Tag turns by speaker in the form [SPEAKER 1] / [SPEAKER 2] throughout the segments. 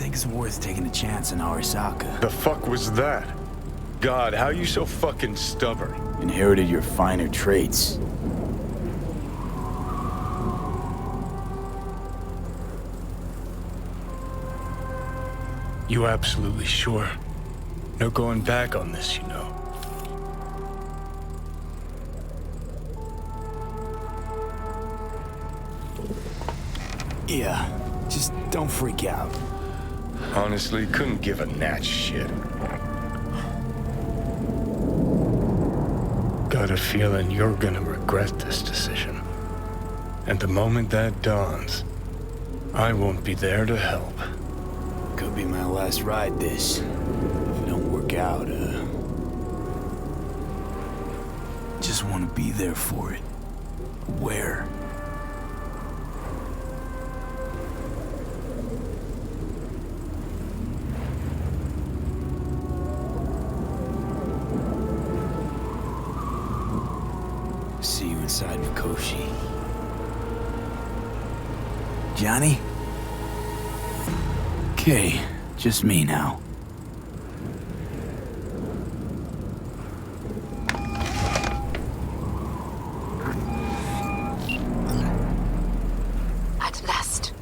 [SPEAKER 1] think it's worth taking a chance on Arasaka.
[SPEAKER 2] The fuck was that? God, how you so fucking stubborn?
[SPEAKER 1] Inherited your finer traits.
[SPEAKER 2] You absolutely sure? No going back on this, you know.
[SPEAKER 1] Yeah, just don't freak out.
[SPEAKER 2] Honestly, couldn't give a gnat's shit. Got a feeling you're gonna regret this decision. And the moment that dawns, I won't be there to help.
[SPEAKER 1] Could be my last ride this. If it don't work out, just want to be there for it. Where? See you inside Mikoshi. Johnny? Okay, just me now.
[SPEAKER 3] At last.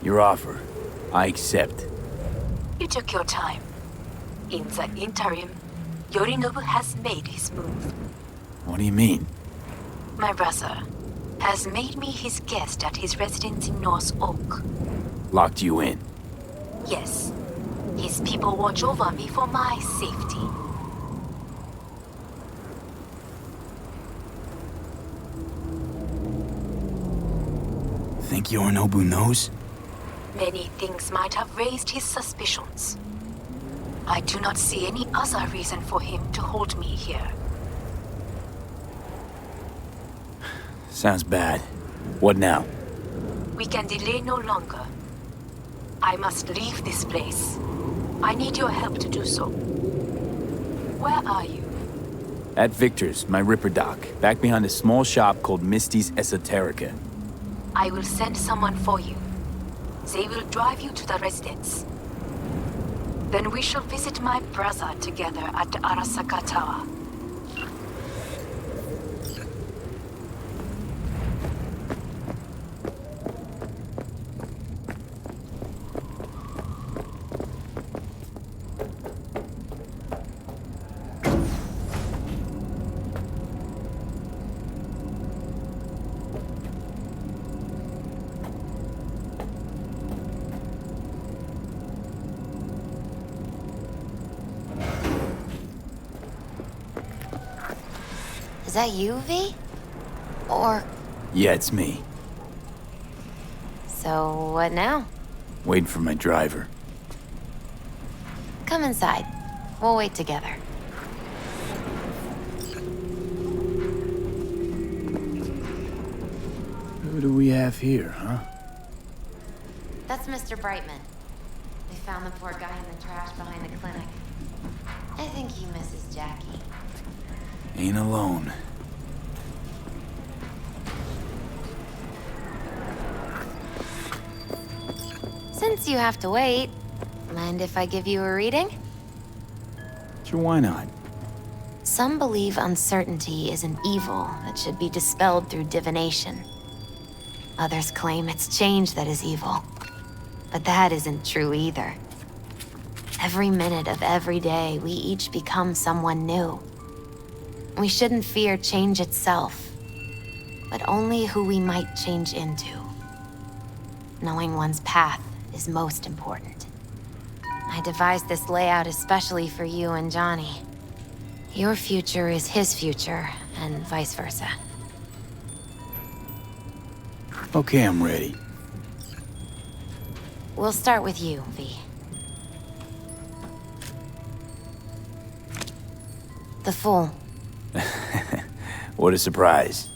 [SPEAKER 1] Your offer. I accept.
[SPEAKER 3] You took your time. In the interim, Yorinobu has made his move.
[SPEAKER 1] What do you mean?
[SPEAKER 3] My brother has made me his guest at his residence in North Oak.
[SPEAKER 1] Locked you in.
[SPEAKER 3] Yes. His people watch over me for my safety.
[SPEAKER 1] Think Yorinobu knows?
[SPEAKER 3] Many things might have raised his suspicions. I do not see any other reason for him to hold me here.
[SPEAKER 1] Sounds bad. What now?
[SPEAKER 3] We can delay no longer. I must leave this place. I need your help to do so. Where are you?
[SPEAKER 1] At Victor's, my Ripper dock, back behind a small shop called Misty's Esoterica.
[SPEAKER 3] I will send someone for you. They will drive you to the residence. Then we shall visit my brother together at the ARASAKA Tower.
[SPEAKER 4] Is that you, V? Or...
[SPEAKER 1] Yeah, it's me.
[SPEAKER 4] So, what now?
[SPEAKER 1] Waiting for my driver.
[SPEAKER 4] Come inside. We'll wait together.
[SPEAKER 1] Who do we have here, huh?
[SPEAKER 4] That's Mr. Brightman. We found the poor guy in the trash behind the clinic. I think he misses Jackie.
[SPEAKER 1] Ain't alone.
[SPEAKER 4] Since you have to wait, mind if I give you a reading?
[SPEAKER 1] Sure, why not?
[SPEAKER 4] Some believe uncertainty is an evil that should be dispelled through divination. Others claim it's change that is evil. But that isn't true either. Every minute of every day, we each become someone new. We shouldn't fear change itself, but only who we might change into. Knowing one's path is most important. I devised this layout especially for you and Johnny. Your future is his future, and vice versa.
[SPEAKER 1] Okay, I'm ready.
[SPEAKER 4] We'll start with you, V. The Fool.
[SPEAKER 1] What a surprise.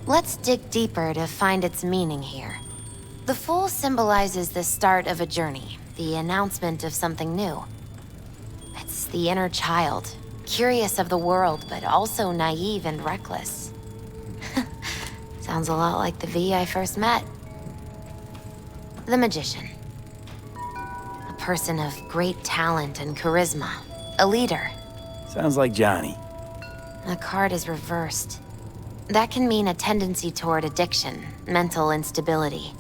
[SPEAKER 4] Let's dig deeper to find its meaning here. The Fool symbolizes the start of a journey, the announcement of something new. It's the inner child, curious of the world, but also naive and reckless. Sounds a lot like the V I first met. The Magician. person of great talent and charisma. A leader.
[SPEAKER 1] Sounds like Johnny.
[SPEAKER 4] The card is reversed. That can mean a tendency toward addiction, mental instability.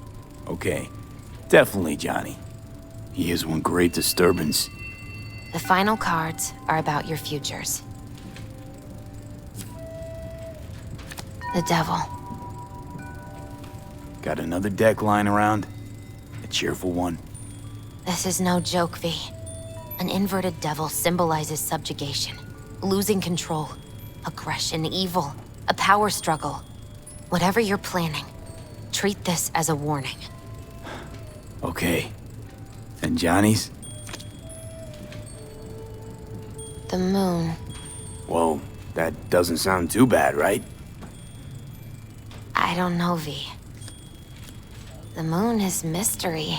[SPEAKER 1] Okay. Definitely Johnny. He is one great disturbance.
[SPEAKER 4] The final cards are about your futures. The devil.
[SPEAKER 1] Got another deck lying around? A cheerful one?
[SPEAKER 4] This is no joke, V. An inverted devil symbolizes subjugation, losing control, aggression, evil, a power struggle. Whatever you're planning, treat this as a warning.
[SPEAKER 1] Okay. And Johnny's?
[SPEAKER 4] The moon.
[SPEAKER 1] Whoa, that doesn't sound too bad, right?
[SPEAKER 4] I don't know, V. The moon is mystery.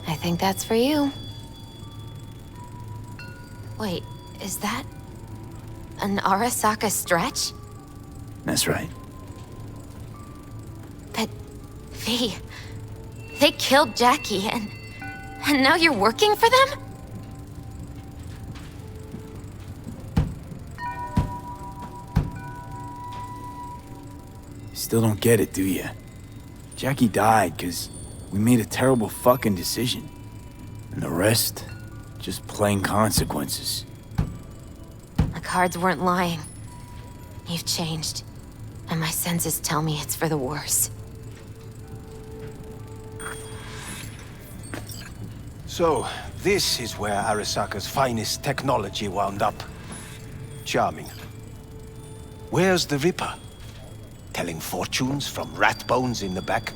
[SPEAKER 4] I think that's for you. Wait, is that an ARASAKA stretch?
[SPEAKER 1] That's right.
[SPEAKER 4] But, V, they killed Jackie and now you're working for them?
[SPEAKER 1] Still don't get it, do you? Jackie died because we made a terrible fucking decision. And the rest, just plain consequences.
[SPEAKER 4] The cards weren't lying. You've changed. And my senses tell me it's for the worse.
[SPEAKER 5] So, this is where Arasaka's finest technology wound up. Charming. Where's the Ripper? Telling fortunes from rat bones in the back?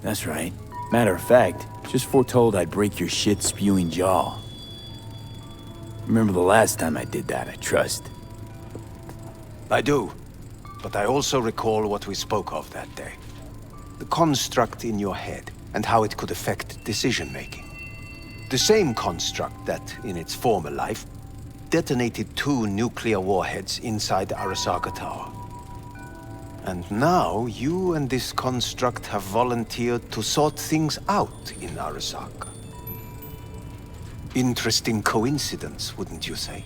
[SPEAKER 1] That's right. Matter of fact, just foretold I'd break your shit-spewing jaw. Remember the last time I did that, I trust.
[SPEAKER 5] I do. But I also recall what we spoke of that day. The construct in your head, and how it could affect decision-making. The same construct that, in its former life, detonated 2 nuclear warheads inside the Arasaka Tower. And now, you and this construct have volunteered to sort things out in Arasaka. Interesting coincidence, wouldn't you say?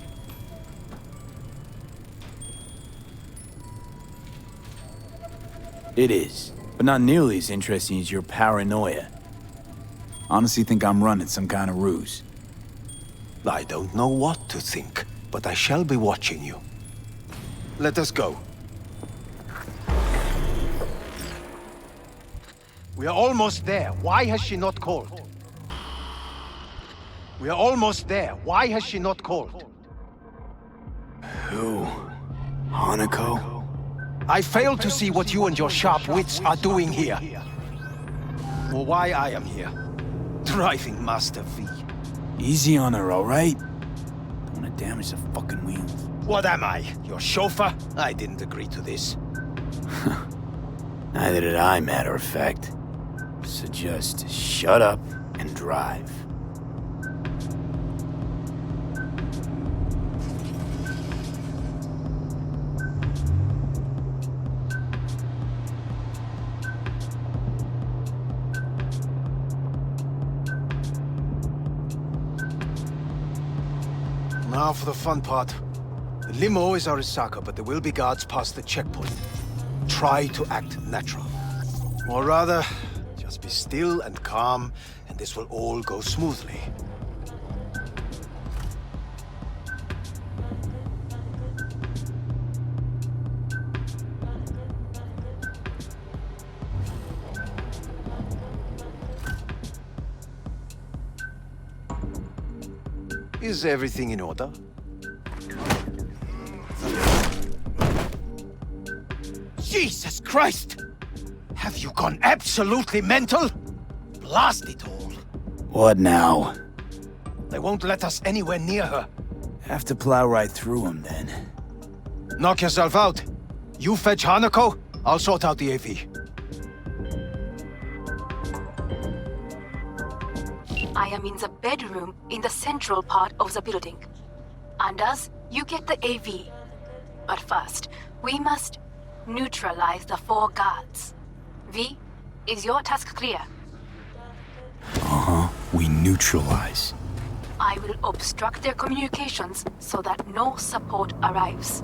[SPEAKER 1] It is, but not nearly as interesting as your paranoia. Honestly think I'm running some kind of ruse.
[SPEAKER 5] I don't know what to think, but I shall be watching you. Let us go. We are almost there. Why has she not called? We are almost there. Why has she not called?
[SPEAKER 1] Who? Hanako?
[SPEAKER 5] I fail to see what you and your sharp wits are doing here. Or why I am here. Driving Master V.
[SPEAKER 1] Easy on her, all right? Don't want to damage the fucking wheels.
[SPEAKER 5] What am I? Your chauffeur? I didn't agree to this.
[SPEAKER 1] Neither did I, matter of fact. So just shut up and drive.
[SPEAKER 5] Now for the fun part. The limo is Arasaka, but there will be guards past the checkpoint. Try to act natural. Or rather, just be still and calm, and this will all go smoothly. Is everything in order? Jesus Christ! Have you gone absolutely mental? Blast it all.
[SPEAKER 1] What now?
[SPEAKER 5] They won't let us anywhere near her.
[SPEAKER 1] Have to plow right through them then.
[SPEAKER 5] Knock yourself out. You fetch Hanako, I'll sort out the AV.
[SPEAKER 3] am in the bedroom in the central part of the building. Anders, you get the AV. But first, we must neutralize the 4 guards. V, is your task clear?
[SPEAKER 1] We neutralize.
[SPEAKER 3] I will obstruct their communications so that no support arrives.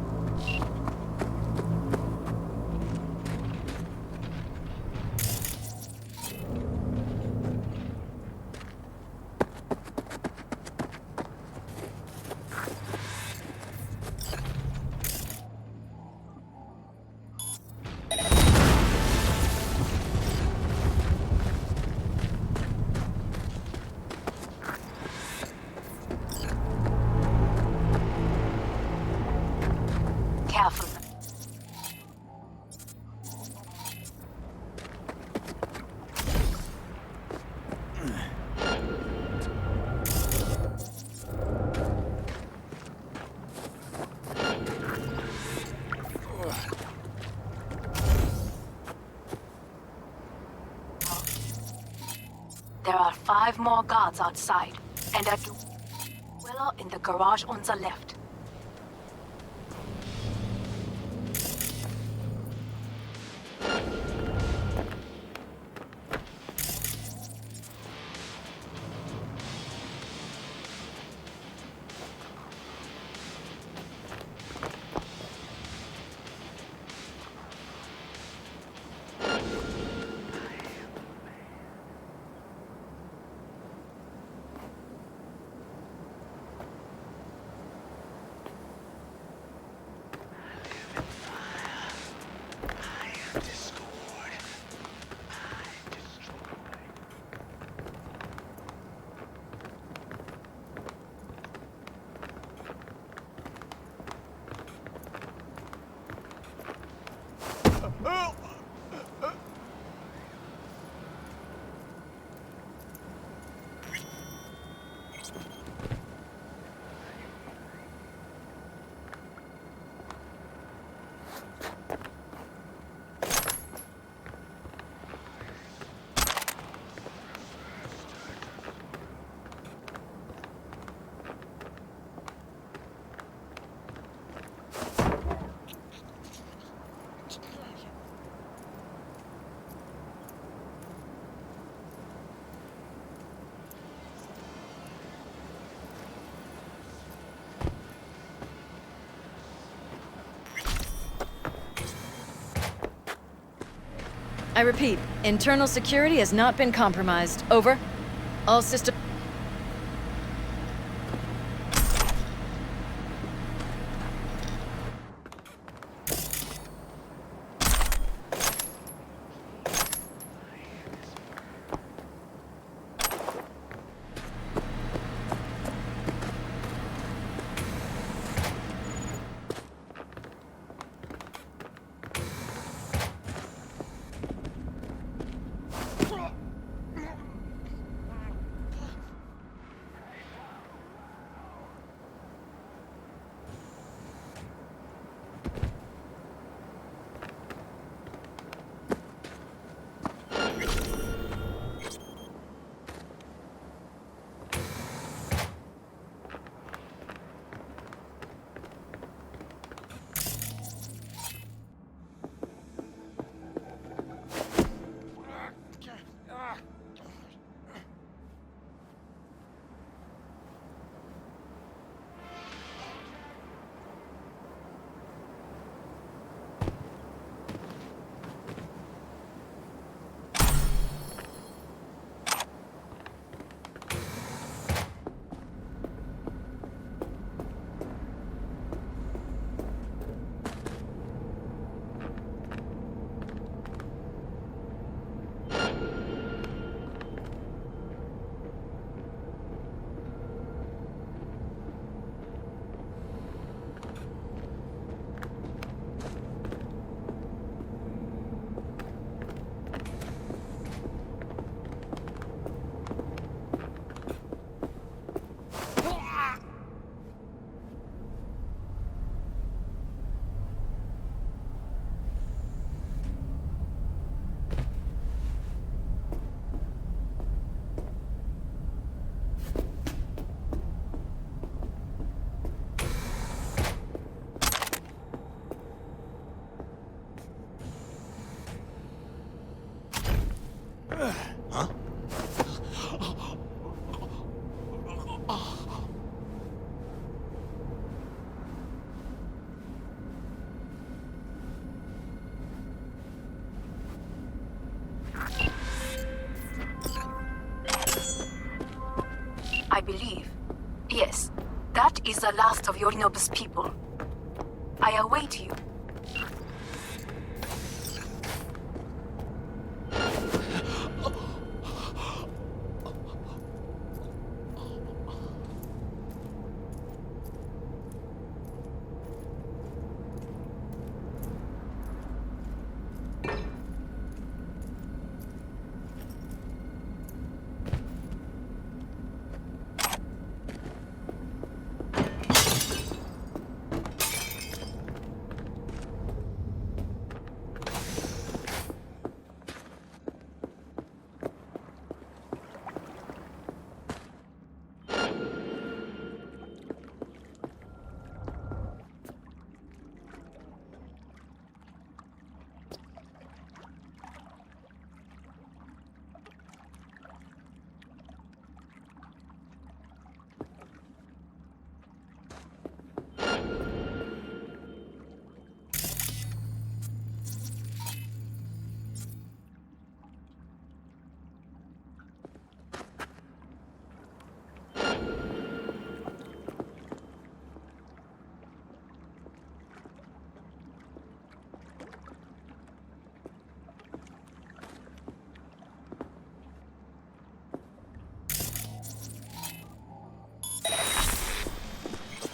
[SPEAKER 3] Careful. There are 5 more guards outside, and a dweller in the garage on the left.
[SPEAKER 6] I repeat, internal security has not been compromised. Over. All system...
[SPEAKER 3] believe. Yes, that is the last of Yorinobu's people. I await you.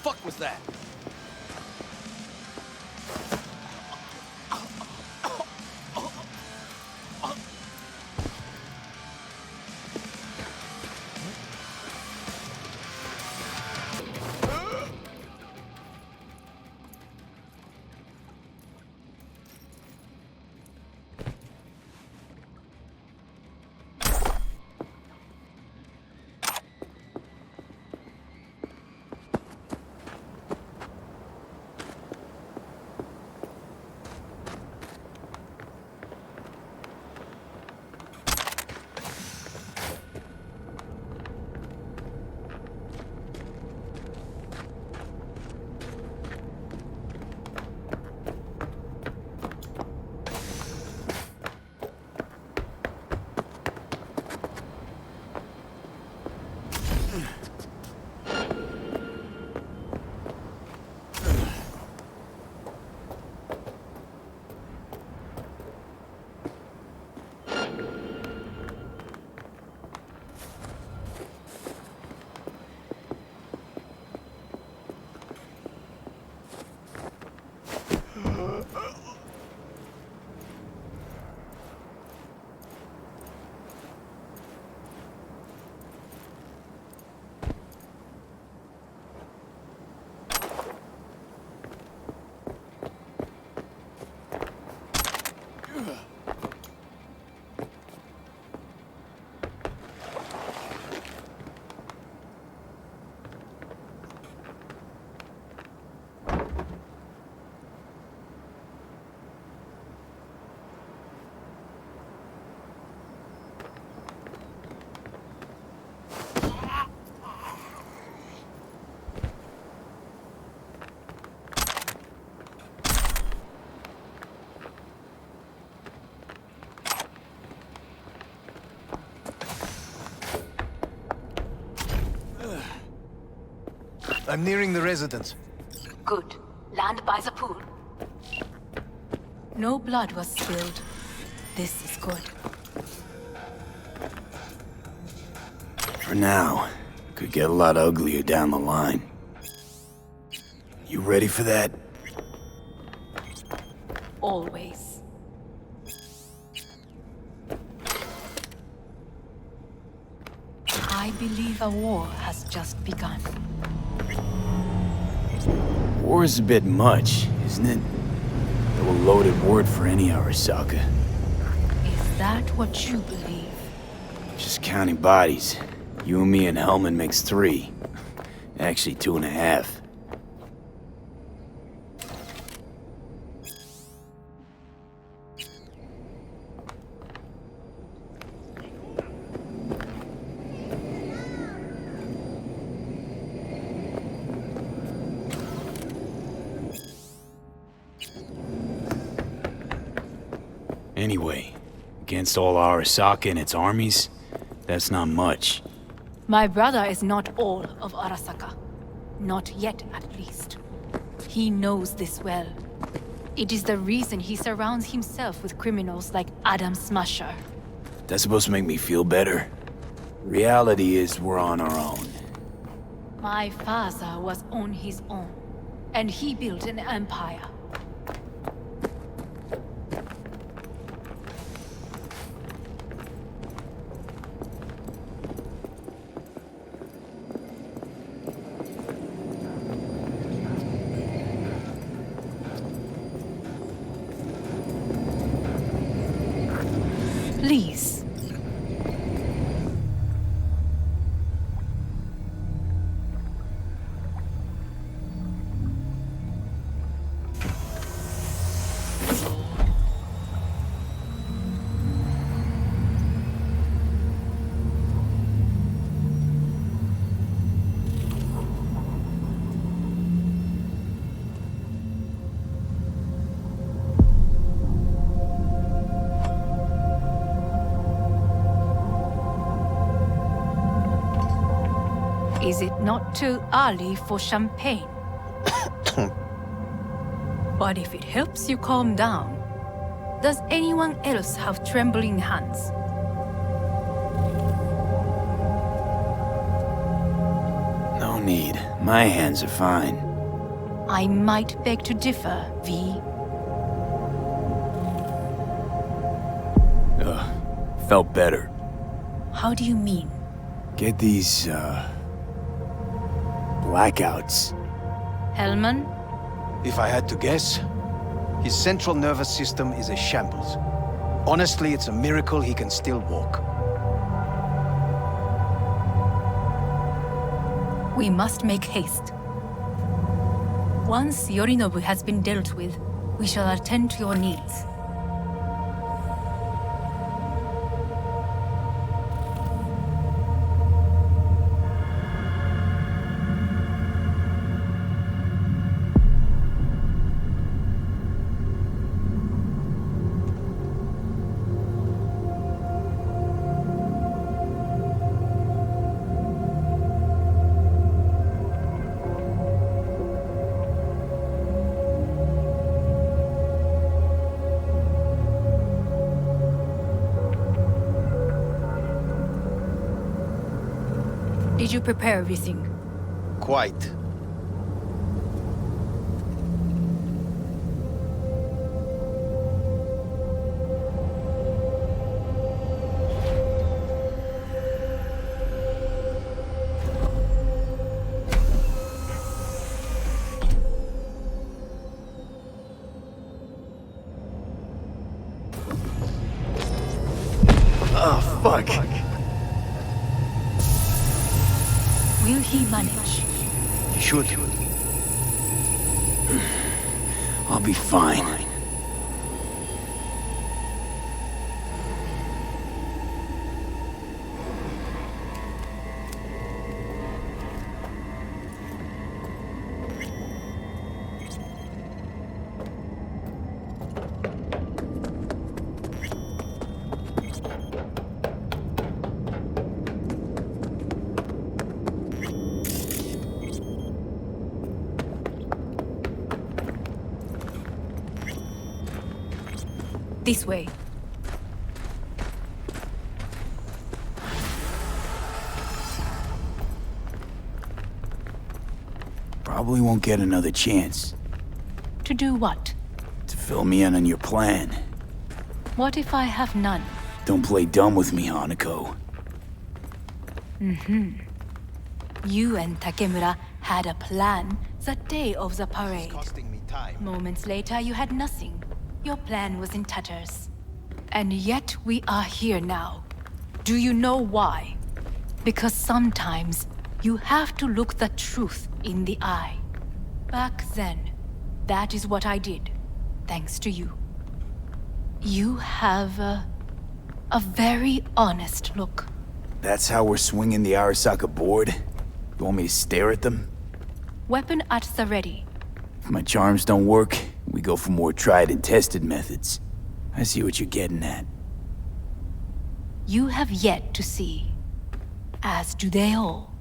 [SPEAKER 7] Fuck was that?
[SPEAKER 5] I'm nearing the residence.
[SPEAKER 3] Good. Land by the pool. No blood was spilled. This is good.
[SPEAKER 1] For now. Could get a lot uglier down the line. You ready for that?
[SPEAKER 3] Always. I believe a war has just begun.
[SPEAKER 1] War is a bit much, isn't it? A loaded word for any Arasaka.
[SPEAKER 3] Is that what you believe?
[SPEAKER 1] Just counting bodies. You and me and Hellman makes 3. Actually, 2.5. Anyway, against all Arasaka and its armies, that's not much.
[SPEAKER 3] My brother is not all of Arasaka. Not yet, at least. He knows this well. It is the reason he surrounds himself with criminals like Adam Smasher.
[SPEAKER 1] That's supposed to make me feel better. Reality is we're on our own.
[SPEAKER 3] My father was on his own, and he built an empire. Please. Is it not too early for champagne? But if it helps you calm down, does anyone else have trembling hands?
[SPEAKER 1] No need. My hands are fine.
[SPEAKER 3] I might beg to differ, V.
[SPEAKER 1] Felt better.
[SPEAKER 3] How do you mean?
[SPEAKER 1] Get these, blackouts.
[SPEAKER 3] Hellman?
[SPEAKER 5] If I had to guess, his central nervous system is a shambles. Honestly, it's a miracle he can still walk.
[SPEAKER 3] We must make haste. Once Yorinobu has been dealt with, we shall attend to your needs. Did you prepare everything?
[SPEAKER 5] Quite.
[SPEAKER 1] Oh, fuck.
[SPEAKER 3] Will he manage?
[SPEAKER 5] Should.
[SPEAKER 1] I'll be fine.
[SPEAKER 3] This way.
[SPEAKER 1] Probably won't get another chance
[SPEAKER 3] To do what?
[SPEAKER 1] to fill me in on your plan.
[SPEAKER 3] What if I have none?
[SPEAKER 1] Don't play dumb with me, Hanako.
[SPEAKER 3] You and Takemura had a plan the day of the parade.
[SPEAKER 5] Costing me time.
[SPEAKER 3] Moments later, you had nothing. Your plan was in tatters. And yet we are here now. Do you know why? Because sometimes you have to look the truth in the eye. Back then, that is what I did, thanks to you. You have a very honest look.
[SPEAKER 1] That's how we're swinging the Arasaka board? You want me to stare at them?
[SPEAKER 3] Weapon at the ready.
[SPEAKER 1] If my charms don't work, we go for more tried and tested methods. I see what you're getting at.
[SPEAKER 3] You have yet to see. As do they all.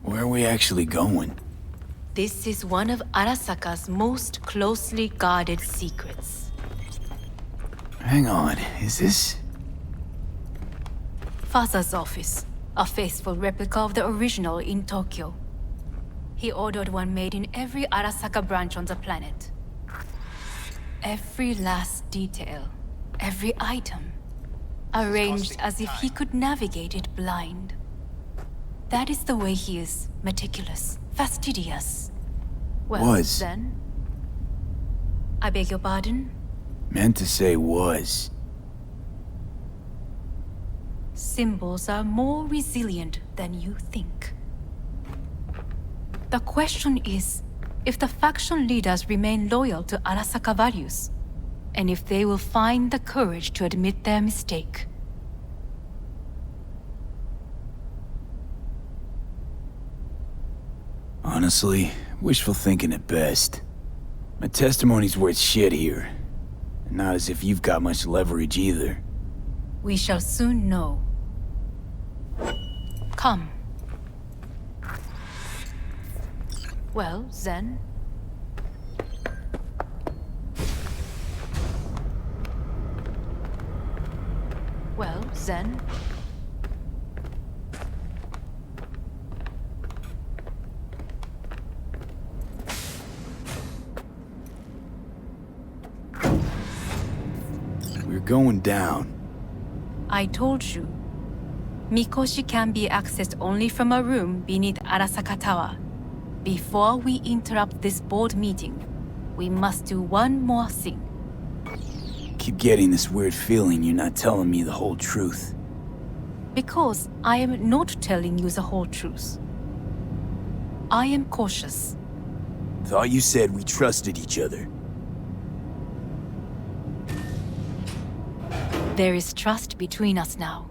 [SPEAKER 1] Where are we actually going?
[SPEAKER 3] This is one of Arasaka's most closely guarded secrets.
[SPEAKER 1] Hang on, is this...
[SPEAKER 3] Father's office. A faithful replica of the original in Tokyo. He ordered one made in every Arasaka branch on the planet. Every last detail, every item, arranged as if he could navigate it blind. That is the way he is, meticulous, fastidious. Well,
[SPEAKER 1] Was.
[SPEAKER 3] then... I beg your pardon?
[SPEAKER 1] Meant to say was.
[SPEAKER 3] Symbols are more resilient than you think. The question is, if the faction leaders remain loyal to Arasaka values, and if they will find the courage to admit their mistake.
[SPEAKER 1] Honestly, wishful thinking at best. My testimony's worth shit here. Not as if you've got much leverage either.
[SPEAKER 3] We shall soon know. Come. Well, then. Well, then.
[SPEAKER 1] We're going down.
[SPEAKER 3] I told you. Mikoshi can be accessed only from a room beneath Arasaka Tower. Before we interrupt this board meeting, we must do one more thing.
[SPEAKER 1] Keep getting this weird feeling you're not telling me the whole truth.
[SPEAKER 3] Because I am not telling you the whole truth. I am cautious.
[SPEAKER 1] Thought you said we trusted each other.
[SPEAKER 3] There is trust between us now.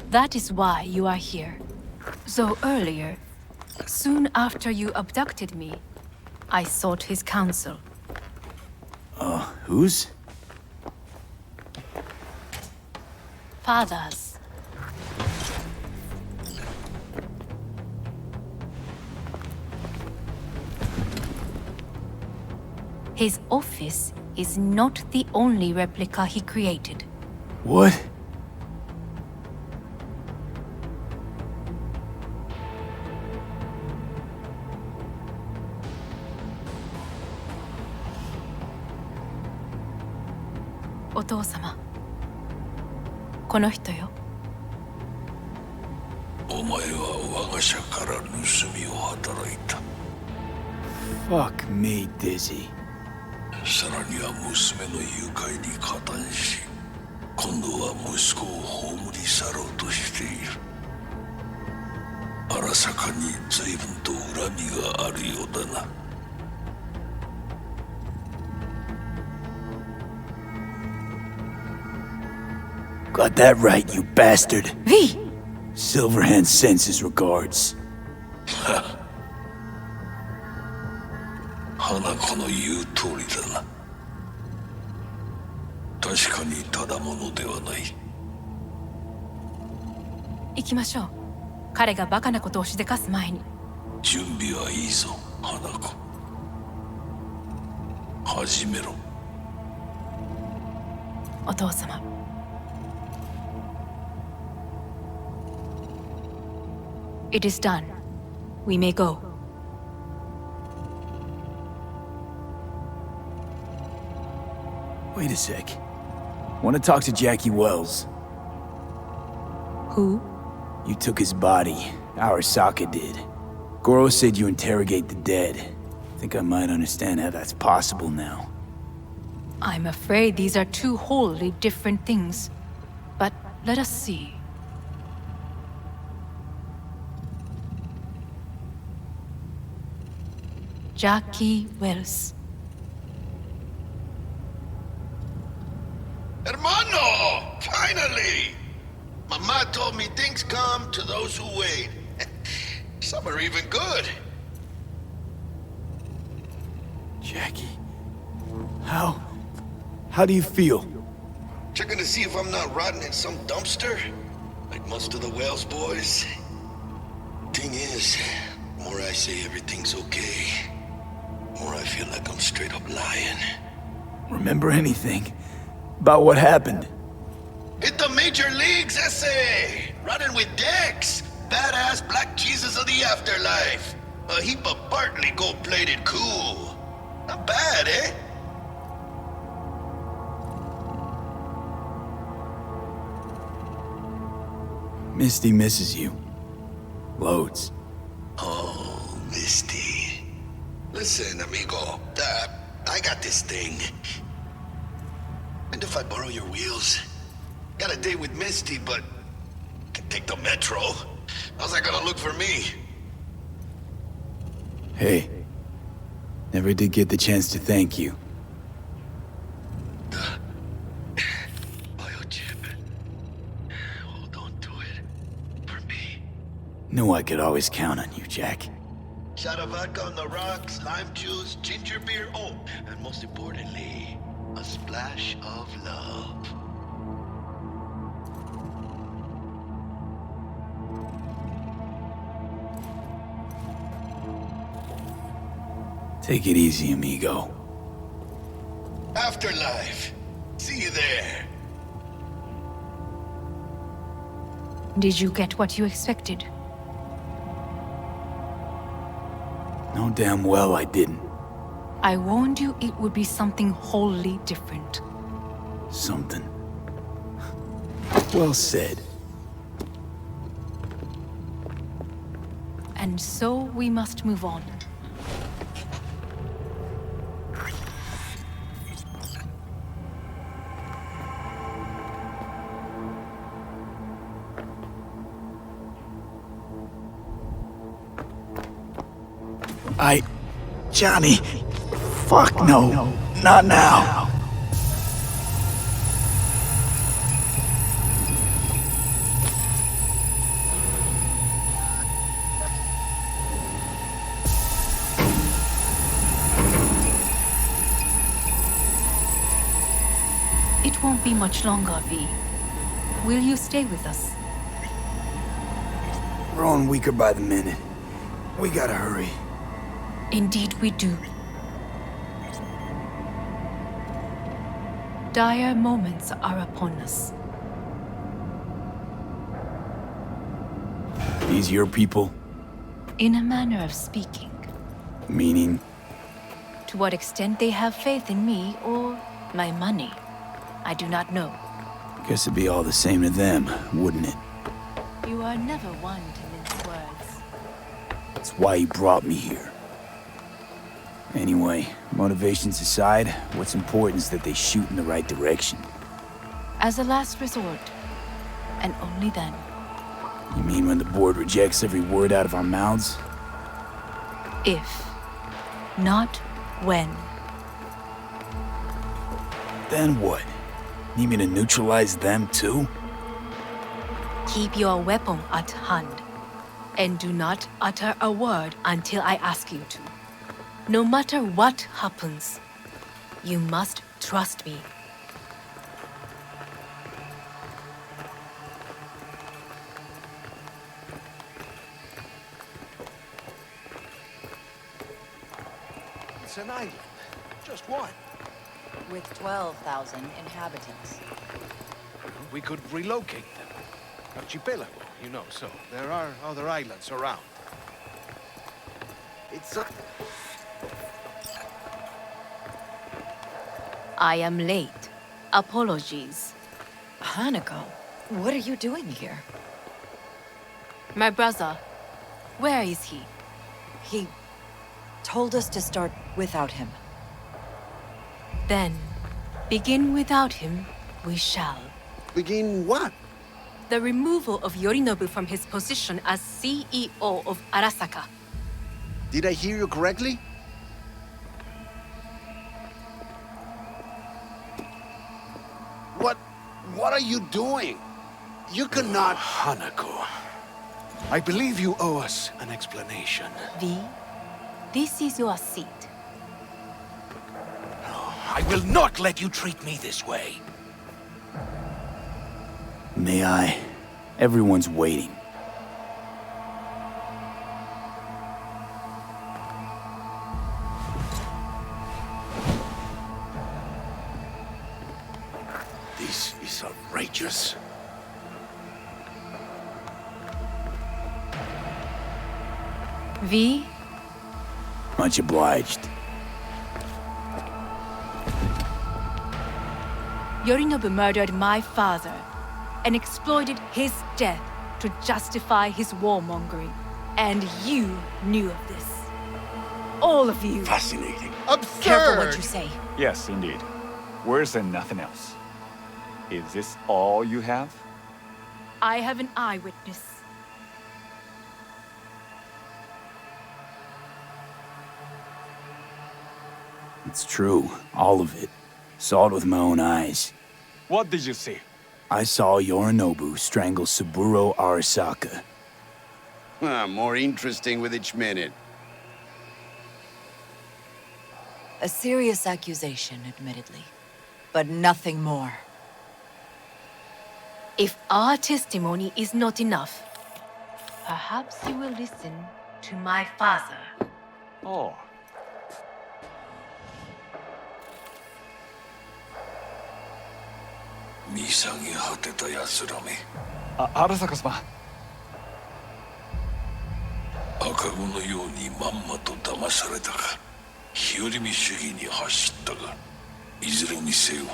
[SPEAKER 3] That is why you are here. So earlier, soon after you abducted me, I sought his counsel.
[SPEAKER 1] Whose?
[SPEAKER 3] Father's. His office is not the only replica he created.
[SPEAKER 1] What?
[SPEAKER 3] Otou-sama. この人よ。
[SPEAKER 7] お前は我が社から盗みを働いた。
[SPEAKER 1] Fuck me, Dizzy.
[SPEAKER 7] さらには娘の誘拐に加担し、今度は息子を葬り去ろうとしている。荒坂に随分と恨みがあるようだな。
[SPEAKER 1] Got that right, you bastard.
[SPEAKER 3] V!
[SPEAKER 1] Silverhand sends his regards.
[SPEAKER 7] 花子の言う通りだな。確かにただものではない。
[SPEAKER 3] 行きましょう。彼がバカなことをしでかす前に。
[SPEAKER 7] 準備はいいぞ、花子。始めろ。
[SPEAKER 3] お父様。It is done. We may go.
[SPEAKER 1] Wait a sec. Want to talk to Jackie Wells.
[SPEAKER 3] Who?
[SPEAKER 1] You took his body. Arasaka did. Goro said you interrogate the dead. Think I might understand how that's possible now.
[SPEAKER 3] I'm afraid these are two wholly different things. But let us see. Jackie Wells.
[SPEAKER 8] Hermano! Finally! Mama told me things come to those who wait. Some are even good.
[SPEAKER 1] Jackie. How do you feel?
[SPEAKER 8] Checking to see if I'm not rotting in some dumpster? Like most of the Wells boys? Thing is, the more I say everything's okay, the more I feel like I'm straight up lying.
[SPEAKER 1] Remember anything about what happened?
[SPEAKER 8] Hit the major leagues, essay! Running with Dex! Badass black Jesus of the afterlife! A heap of Bartley gold-plated cool. Not bad, eh?
[SPEAKER 1] Misty misses you. Loads.
[SPEAKER 8] Oh, Misty. Listen, amigo. I got this thing. And if I borrow your wheels? Got a date with Misty, but can take the metro. How's that gonna look for me?
[SPEAKER 1] Hey. Never did get the chance to thank you.
[SPEAKER 8] Biochip. Hold on to it. For me.
[SPEAKER 1] Knew I could always count on you, Jack.
[SPEAKER 8] Shot of vodka on the rocks, lime juice, ginger beer, oh, and most importantly, a splash of love.
[SPEAKER 1] Take it easy, amigo.
[SPEAKER 8] Afterlife. See you there.
[SPEAKER 3] Did you get what you expected?
[SPEAKER 1] No damn well I didn't.
[SPEAKER 3] I warned you it would be something wholly different.
[SPEAKER 1] Something. Well said.
[SPEAKER 3] And so we must move on.
[SPEAKER 1] Johnny. Fuck no. Not now.
[SPEAKER 3] It won't be much longer, V. Will you stay with us?
[SPEAKER 1] We're growing weaker by the minute. We gotta hurry.
[SPEAKER 3] Indeed we do. Dire moments are upon us.
[SPEAKER 1] These your people?
[SPEAKER 3] In a manner of speaking.
[SPEAKER 1] Meaning?
[SPEAKER 3] To what extent they have faith in me or my money, I do not know.
[SPEAKER 1] Guess it'd be all the same to them, wouldn't it?
[SPEAKER 3] You are never one to mince words.
[SPEAKER 1] That's why you brought me here. Anyway, motivations aside, what's important is that they shoot in the right direction.
[SPEAKER 3] As a last resort, and only then.
[SPEAKER 1] You mean when the board rejects every word out of our mouths?
[SPEAKER 3] If, not when.
[SPEAKER 1] Then what? Need me to neutralize them too?
[SPEAKER 3] Keep your weapon at hand, and do not utter a word until I ask you to. No matter what happens, you must trust me.
[SPEAKER 5] It's an island. Just one.
[SPEAKER 9] With 12,000 inhabitants.
[SPEAKER 10] We could relocate them. Archipelago, you know, so there are other islands around.
[SPEAKER 5] It's a...
[SPEAKER 3] I am late. Apologies.
[SPEAKER 6] Hanako, what are you doing here?
[SPEAKER 3] My brother, where is he?
[SPEAKER 6] He told us to start without him.
[SPEAKER 3] Then, begin without him, we shall.
[SPEAKER 5] Begin what?
[SPEAKER 3] The removal of Yorinobu from his position as CEO of ARASAKA.
[SPEAKER 5] Did I hear you correctly? What are you doing? You cannot...
[SPEAKER 10] Hanako, I believe you owe us an explanation.
[SPEAKER 3] V, this is your seat.
[SPEAKER 10] I will not let you treat me this way.
[SPEAKER 1] May I? Everyone's waiting.
[SPEAKER 10] This is outrageous.
[SPEAKER 3] V?
[SPEAKER 1] Much obliged.
[SPEAKER 3] Yorinobu murdered my father and exploited his death to justify his warmongering. And you knew of this. All of you.
[SPEAKER 10] Fascinating.
[SPEAKER 11] Absurd!
[SPEAKER 9] Careful what you say.
[SPEAKER 12] Yes, indeed. Worse than nothing else. Is this all you have?
[SPEAKER 3] I have an eyewitness.
[SPEAKER 1] It's true, all of it. Saw it with my own eyes.
[SPEAKER 12] What did you see?
[SPEAKER 1] I saw Yorinobu strangle Saburo Arasaka.
[SPEAKER 8] More interesting with each minute.
[SPEAKER 9] A serious accusation, admittedly. But nothing more.
[SPEAKER 3] If our testimony is not enough, perhaps you will listen to my father.
[SPEAKER 12] Oh. Arasaka様。
[SPEAKER 7] 赤子のようにまんまと騙されたか、日和見主義に走ったが、いずれにせよ、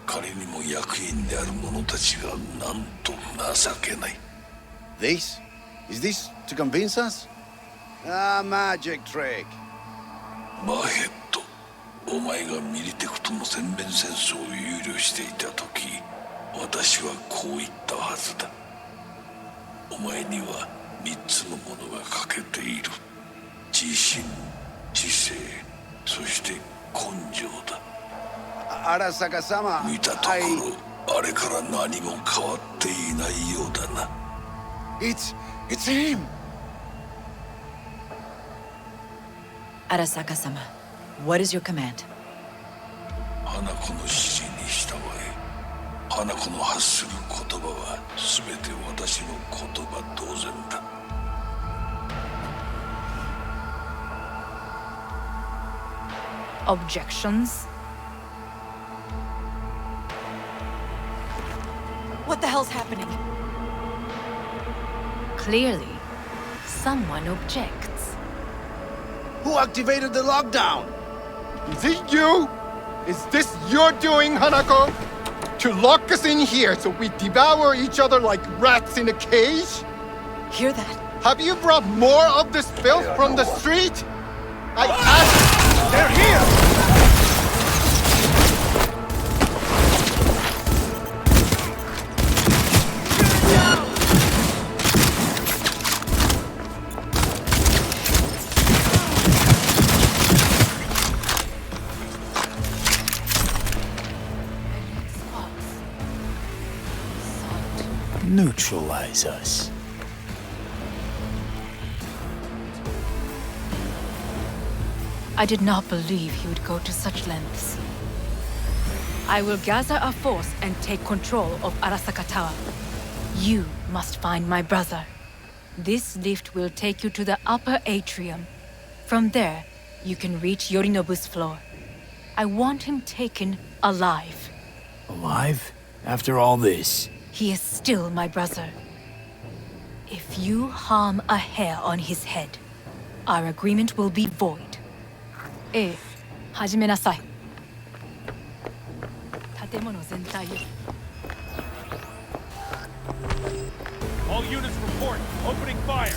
[SPEAKER 7] 彼にも役員である者たちがなんと情けない。
[SPEAKER 8] This? Is this to convince us? Ah, magic trick.
[SPEAKER 7] マーヘッド、お前がミリテクとの全面戦争を憂慮していた時、私はこう言ったはずだ。お前には3つのものが欠けている。自信、知性、そして根性だ。
[SPEAKER 8] Arasaka-sama,
[SPEAKER 7] 見たところ、あれから何も変わっていないようだな。
[SPEAKER 8] It's him!
[SPEAKER 9] Arasaka-sama, what is your command?
[SPEAKER 7] 花子の指示に従え。花子の発する言葉は全て私の言葉同然だ。
[SPEAKER 3] Objections?
[SPEAKER 9] What the hell's happening?
[SPEAKER 3] Clearly, someone objects.
[SPEAKER 8] Who activated the lockdown?
[SPEAKER 11] Is it you? Is this your doing, Hanako? To lock us in here so we devour each other like rats in a cage?
[SPEAKER 9] Hear that?
[SPEAKER 11] Have you brought more of this filth from the street? I asked... They're here!
[SPEAKER 1] Neutralize us.
[SPEAKER 3] I did not believe he would go to such lengths. I will gather a force and take control of Arasaka Tower. You must find my brother. This lift will take you to the upper atrium. From there, you can reach Yorinobu's floor. I want him taken alive.
[SPEAKER 1] Alive? After all this?
[SPEAKER 3] He is still my brother. If you harm a hair on his head, our agreement will be void. 始めなさい。建物全体へ。
[SPEAKER 13] All units report. Opening fire.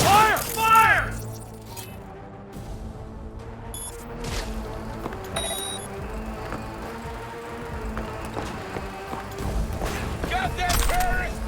[SPEAKER 13] Fire! Fire! Goddamn terrorist!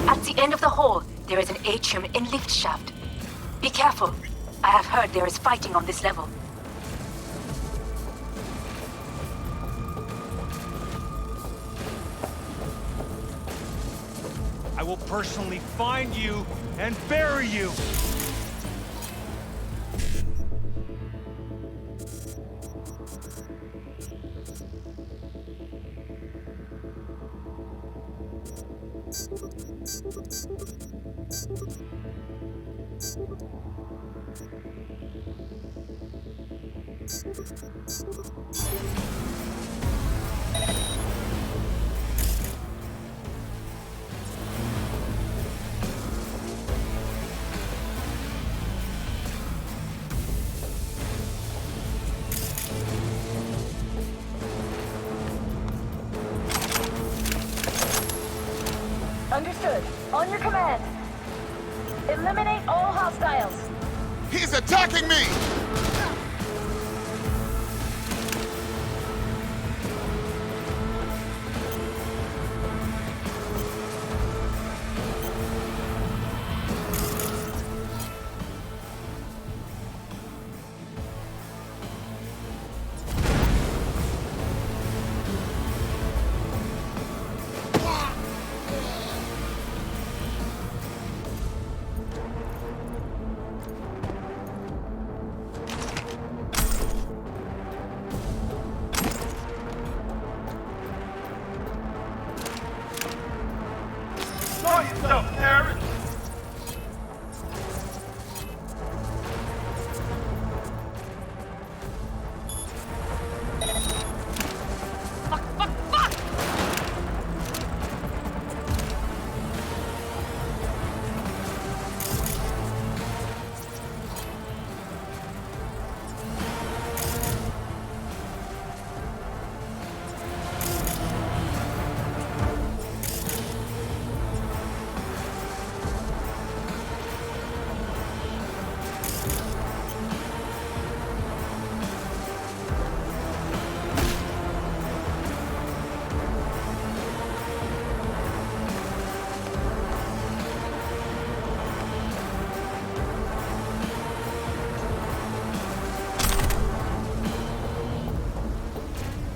[SPEAKER 3] At the end of the hall, there is an atrium and lift shaft. Be careful. I have heard there is fighting on this level.
[SPEAKER 13] I will personally find you and bury you!
[SPEAKER 14] Understood. On your command. Eliminate all hostiles.
[SPEAKER 11] He's attacking me!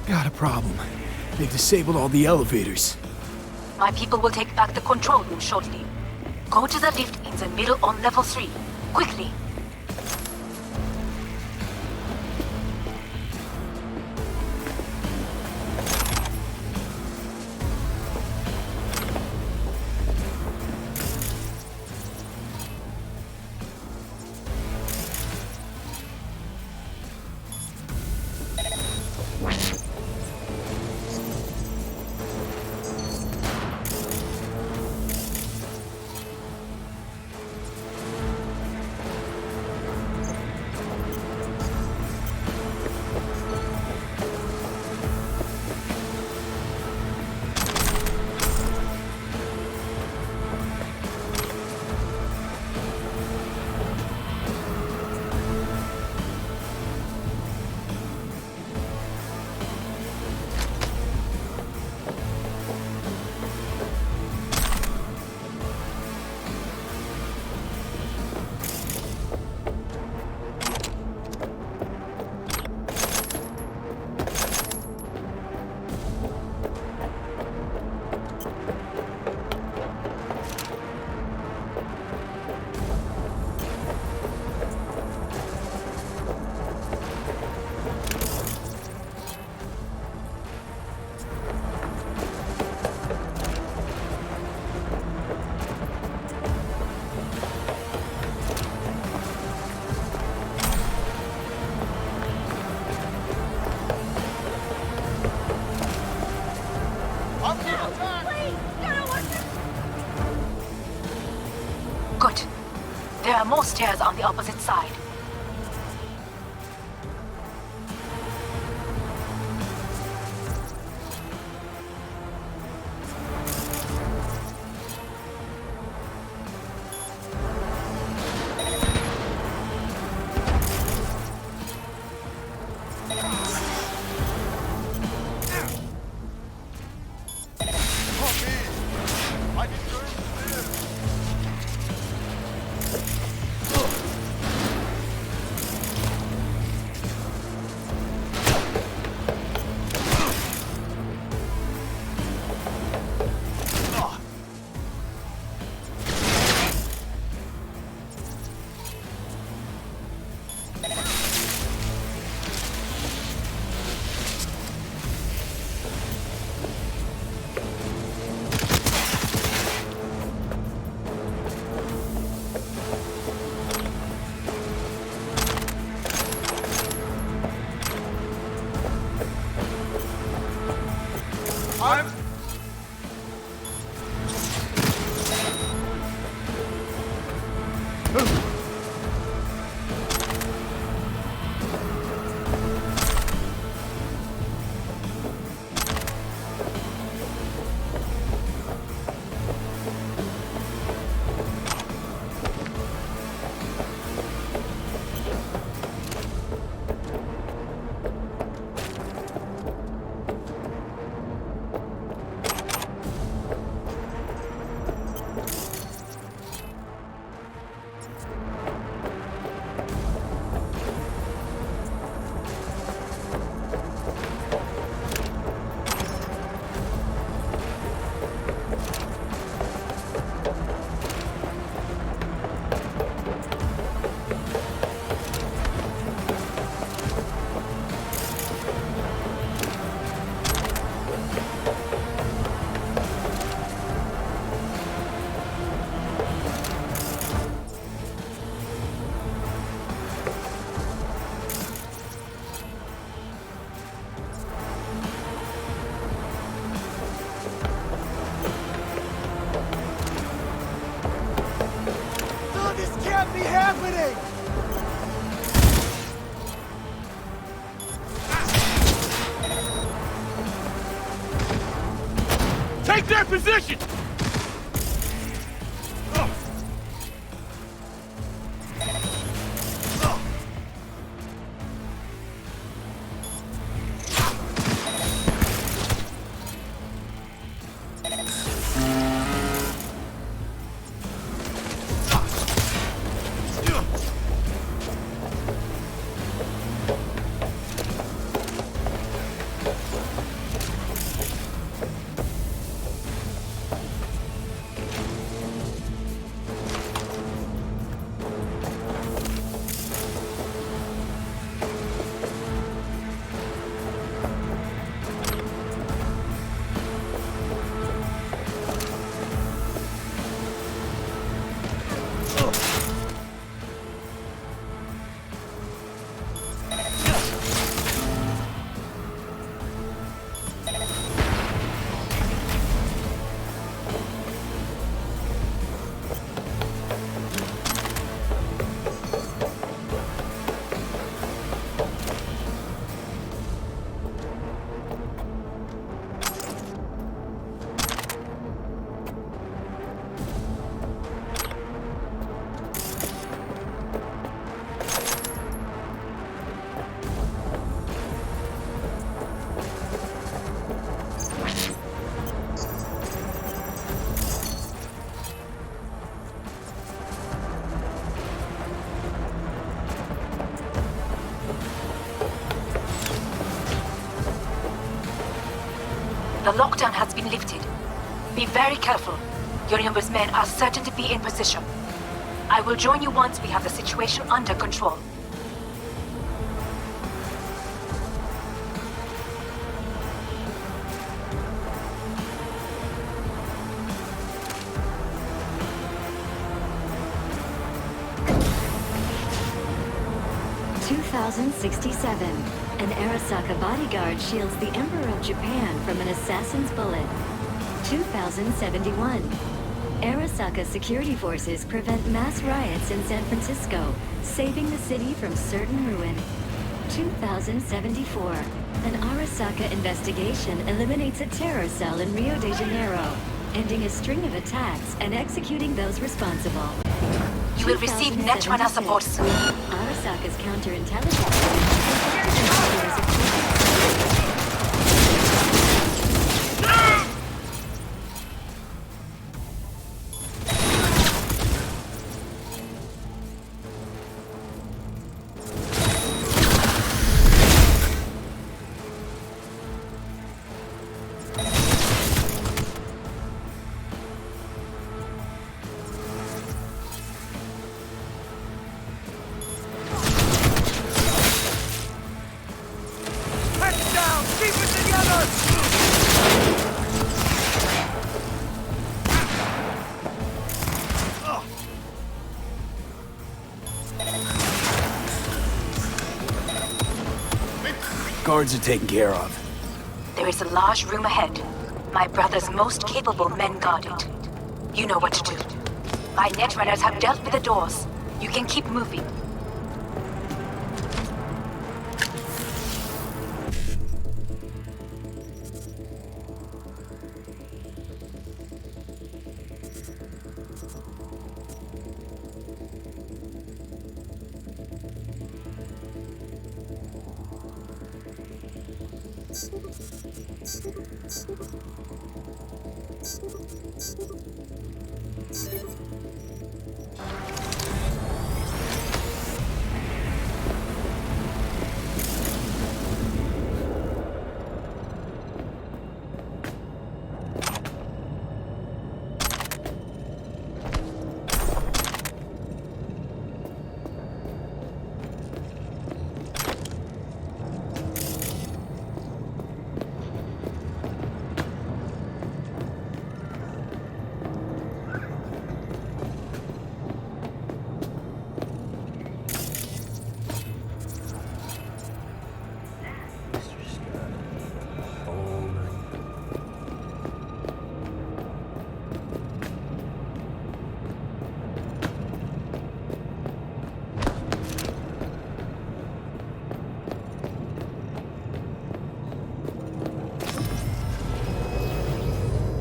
[SPEAKER 1] Got a problem. They've disabled all the elevators.
[SPEAKER 3] My people will take back the control room shortly. Go to the lift in the middle on level 3. Quickly. stairs on the opposite side.
[SPEAKER 13] Take their position!
[SPEAKER 3] The lockdown has been lifted. Be very careful. Yorinobu's men are certain to be in position. I will join you once we have the situation under control.
[SPEAKER 15] An ARASAKA bodyguard shields the Emperor of Japan from an assassin's bullet. 2071. ARASAKA security forces prevent mass riots in San Francisco, saving the city from certain ruin. 2074. An ARASAKA investigation eliminates a terror cell in Rio de Janeiro, ending a string of attacks and executing those responsible.
[SPEAKER 3] You will receive Netrunner support soon.
[SPEAKER 15] ARASAKA's counterintelligence
[SPEAKER 1] Guards are taken care of.
[SPEAKER 3] There is a large room ahead. My brother's most capable men guard it. You know what to do. My Netrunners have dealt with the doors. You can keep moving.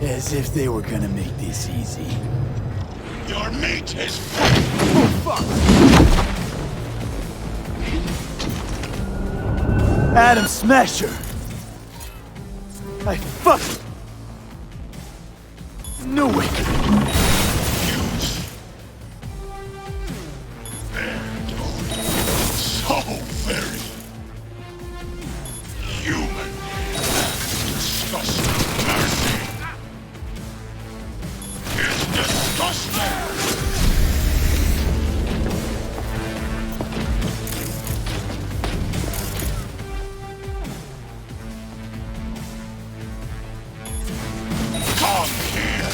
[SPEAKER 1] As if they were gonna make this easy.
[SPEAKER 8] Your mate is
[SPEAKER 1] Adam Smasher! I fuck! No way!
[SPEAKER 8] so very human. Disgusting. Mercy is disgusting. Come here.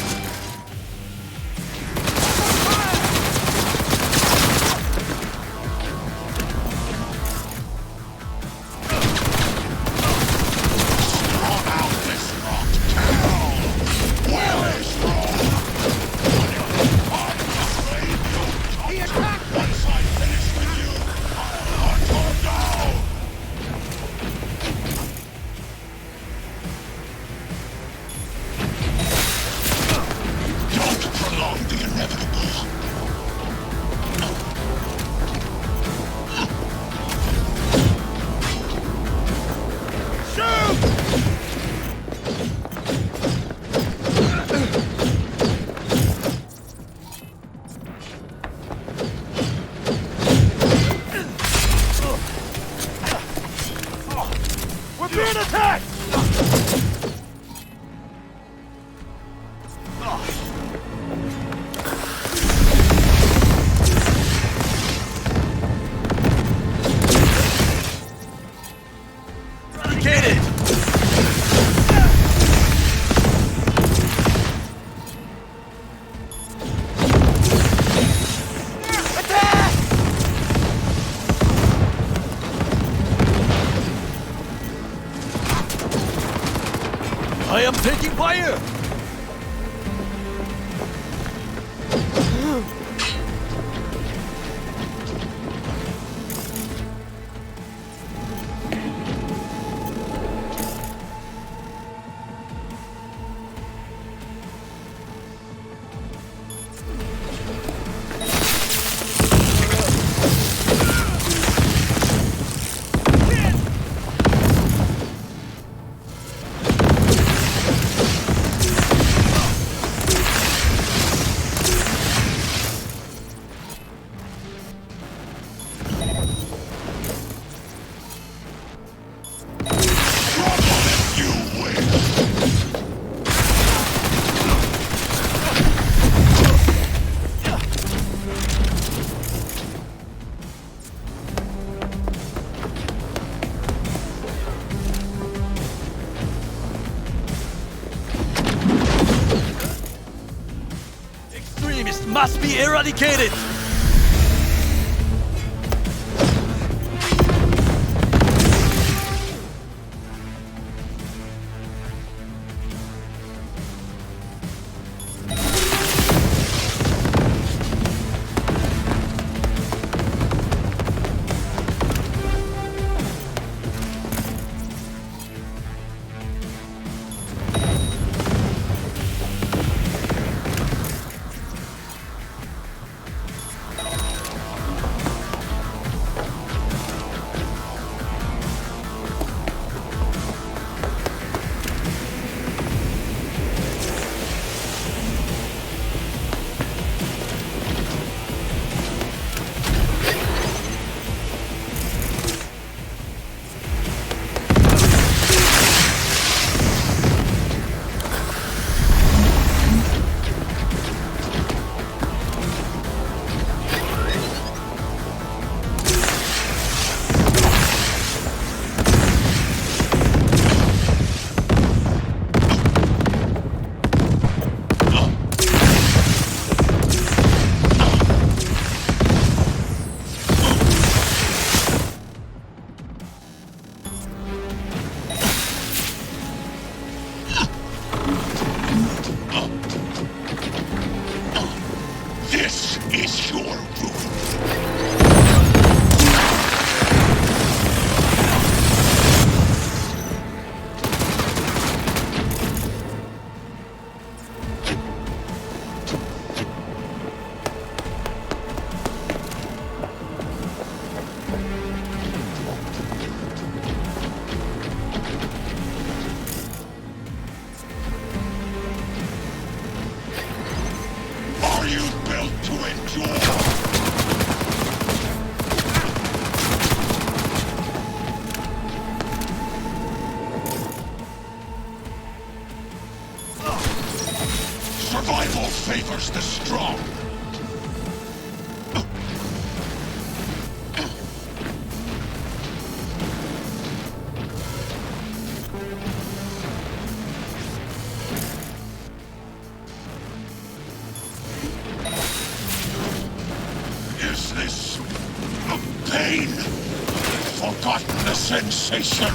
[SPEAKER 1] I am taking fire! must be eradicated!
[SPEAKER 8] Survival favors the strong. Is this a pain? Forgotten the sensation?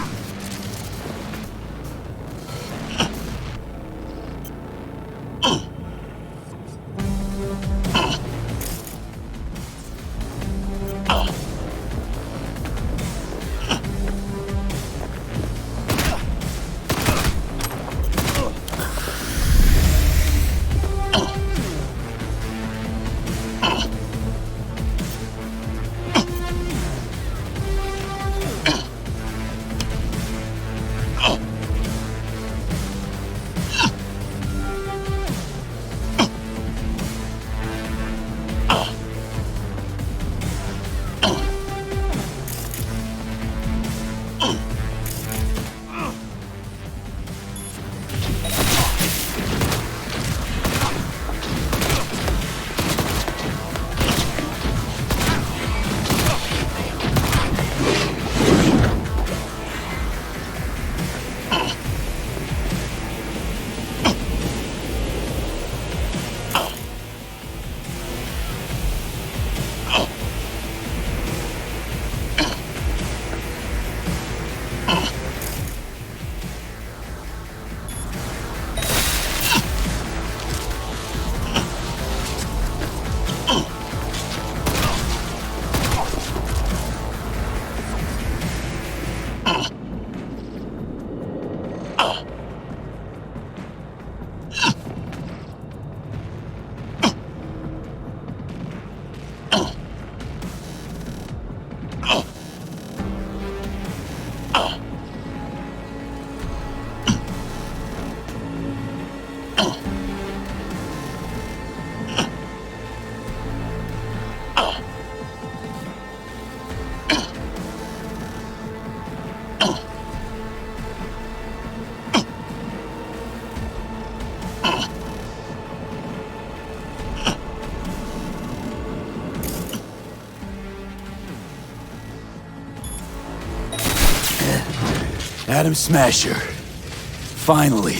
[SPEAKER 1] Atom Smasher. Finally.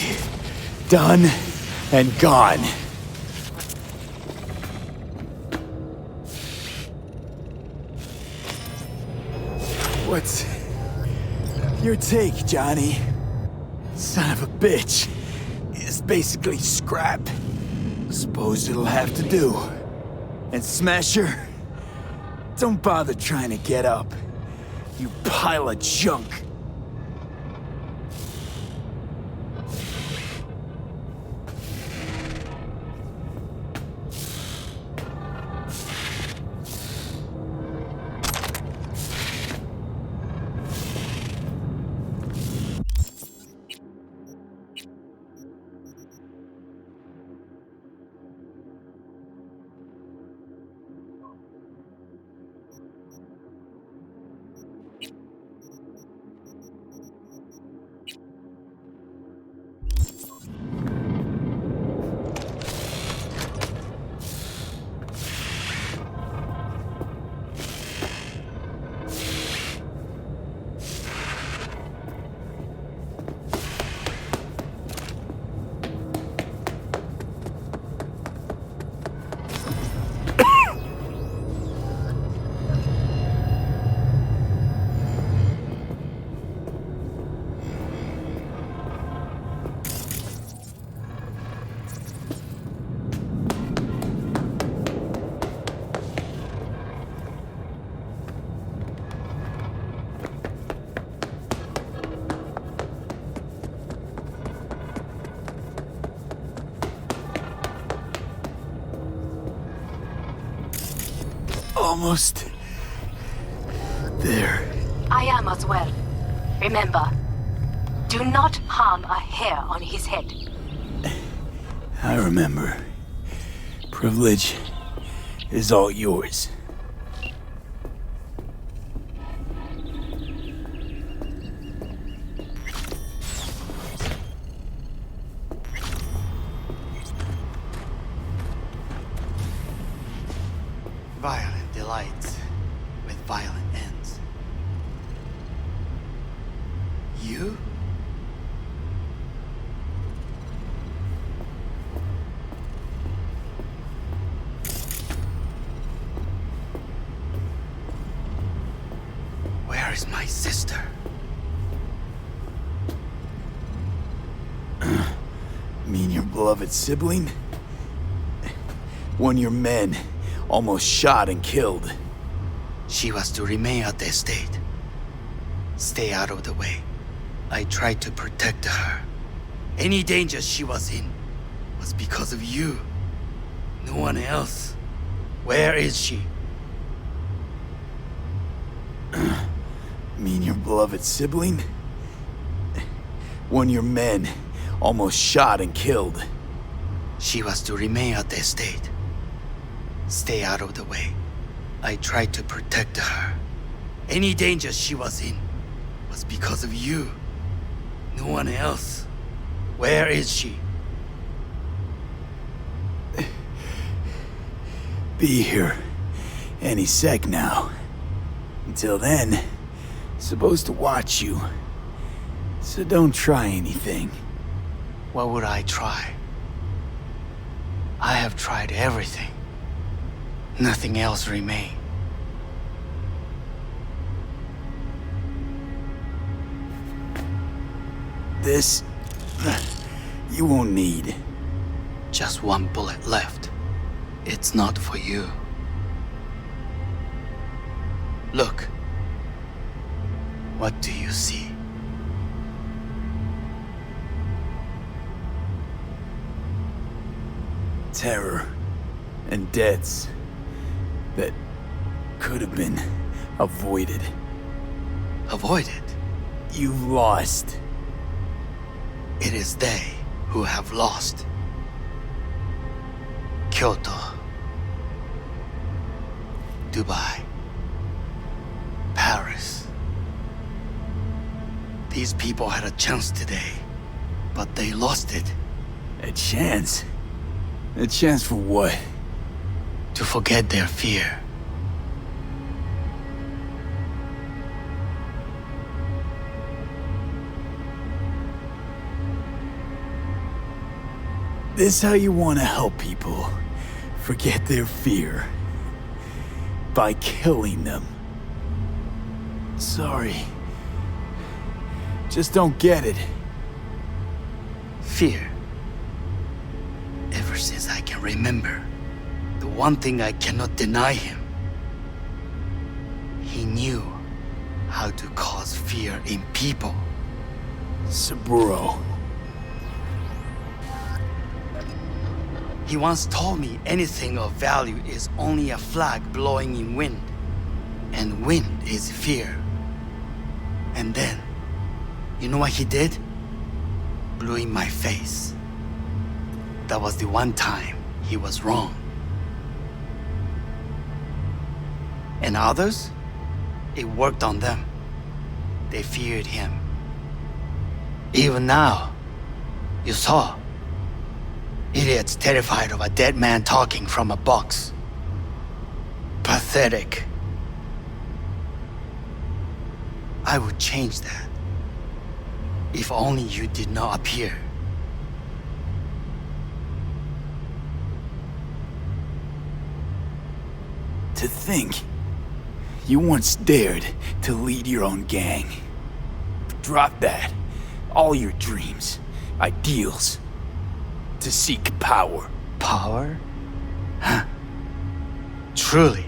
[SPEAKER 1] Done and gone. What's your take, Johnny? Son of a bitch. It's basically scrap. Suppose it'll have to do. And Smasher, don't bother trying to get up. You pile of junk. Almost there.
[SPEAKER 3] I am as well. Remember, do not harm a hair on his head.
[SPEAKER 1] I remember. Privilege is all yours.
[SPEAKER 16] Violent delights with violent ends. You? Where is my sister?
[SPEAKER 1] Mean your beloved sibling? One of your men almost shot and killed.
[SPEAKER 16] She was to remain at the estate. Stay out of the way. I tried to protect her. Any danger she was in was because of you. No one else. Where is she?
[SPEAKER 1] Mean your beloved sibling? One of your men almost shot and killed.
[SPEAKER 16] She was to remain at the estate. Stay out of the way. I tried to protect her. Any danger she was in was because of you. No one else. Where is she?
[SPEAKER 1] Be here any sec now. Until then, supposed to watch you. So don't try anything.
[SPEAKER 16] What would I try? I have tried everything. Nothing else remains.
[SPEAKER 1] This, you won't need.
[SPEAKER 16] Just one bullet left. It's not for you. Look. What do you see?
[SPEAKER 1] Terror and deaths that could have been avoided.
[SPEAKER 16] Avoided?
[SPEAKER 1] You've lost.
[SPEAKER 16] It is they who have lost. Kyoto. Dubai. Paris. These people had a chance today, but they lost it.
[SPEAKER 1] A chance? A chance for what?
[SPEAKER 16] To forget their fear.
[SPEAKER 1] This how you want to help people forget their fear? By killing them. Sorry. Just don't get it.
[SPEAKER 16] Fear. Ever since I can remember, the one thing I cannot deny him. He knew how to cause fear in people.
[SPEAKER 1] Saburo.
[SPEAKER 16] He once told me anything of value is only a flag blowing in wind. And wind is fear. And then, you know what he did? Blew in my face. That was the one time he was wrong. And others? It worked on them. They feared him. Even now, you saw. Idiots terrified of a dead man talking from a box. Pathetic. I would change that. If only you did not appear.
[SPEAKER 1] To think, you once dared to lead your own gang. Drop that. All your dreams, ideals. To seek power.
[SPEAKER 16] Power? Huh? Truly,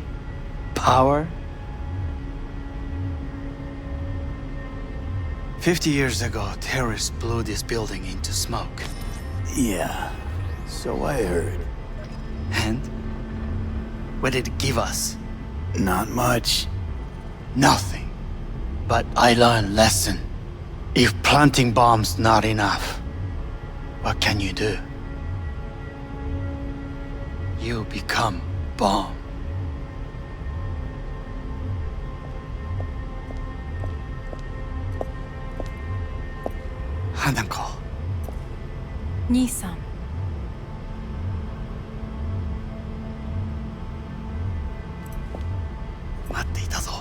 [SPEAKER 16] power? 50 years ago, terrorists blew this building into smoke.
[SPEAKER 1] Yeah, so I heard.
[SPEAKER 16] And? What did it give us?
[SPEAKER 1] Not much.
[SPEAKER 16] Nothing. But I learned a lesson. If planting bombs not enough, what can you do? You become bomb. Hanako.
[SPEAKER 3] 兄さん。
[SPEAKER 16] 待っていたぞ。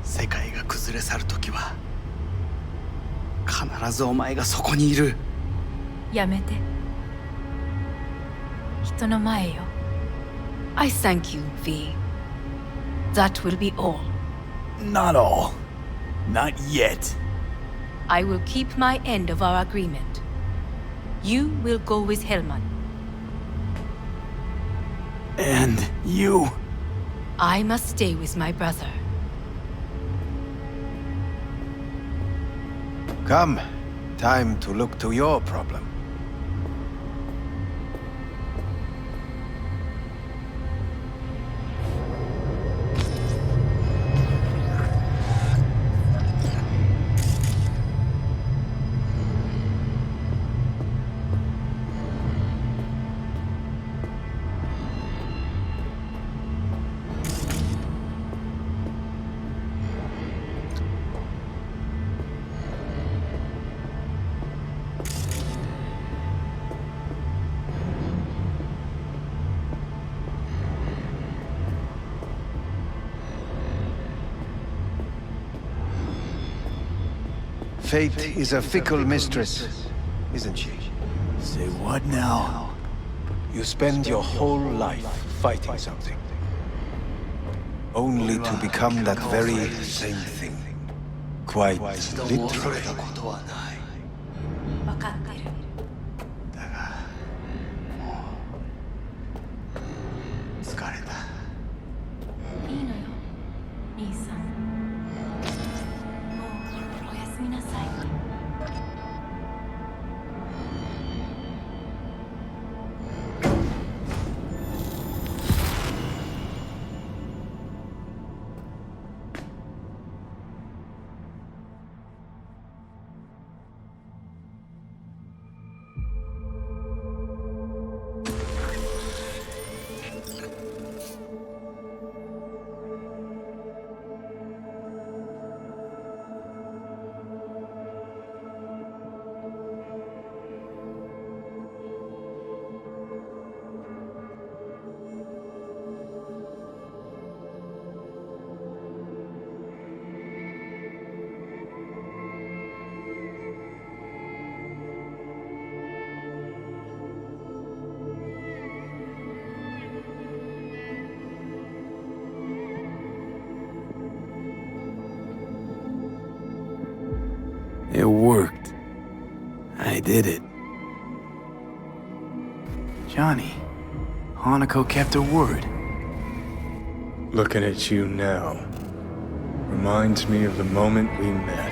[SPEAKER 16] 世界が崩れ去るときは、必ずお前がそこにいる。
[SPEAKER 3] やめて。人の前よ。I thank you, V. That will be all.
[SPEAKER 1] Not all. Not yet.
[SPEAKER 3] I will keep my end of our agreement. You will go with Hellman.
[SPEAKER 1] And you?
[SPEAKER 3] I must stay with my brother.
[SPEAKER 5] Come. Time to look to your problem. Fate is a fickle mistress, isn't she?
[SPEAKER 1] Say what now?
[SPEAKER 5] You spend your whole life fighting something. Only to become that very same thing. Quite literally.
[SPEAKER 3] 分かってる。
[SPEAKER 16] 疲れた。
[SPEAKER 3] いいのよ、兄さん。もうおやすみなさい。
[SPEAKER 1] It worked. I did it. Johnny, Hanako kept her word.
[SPEAKER 2] Looking at you now reminds me of the moment we met.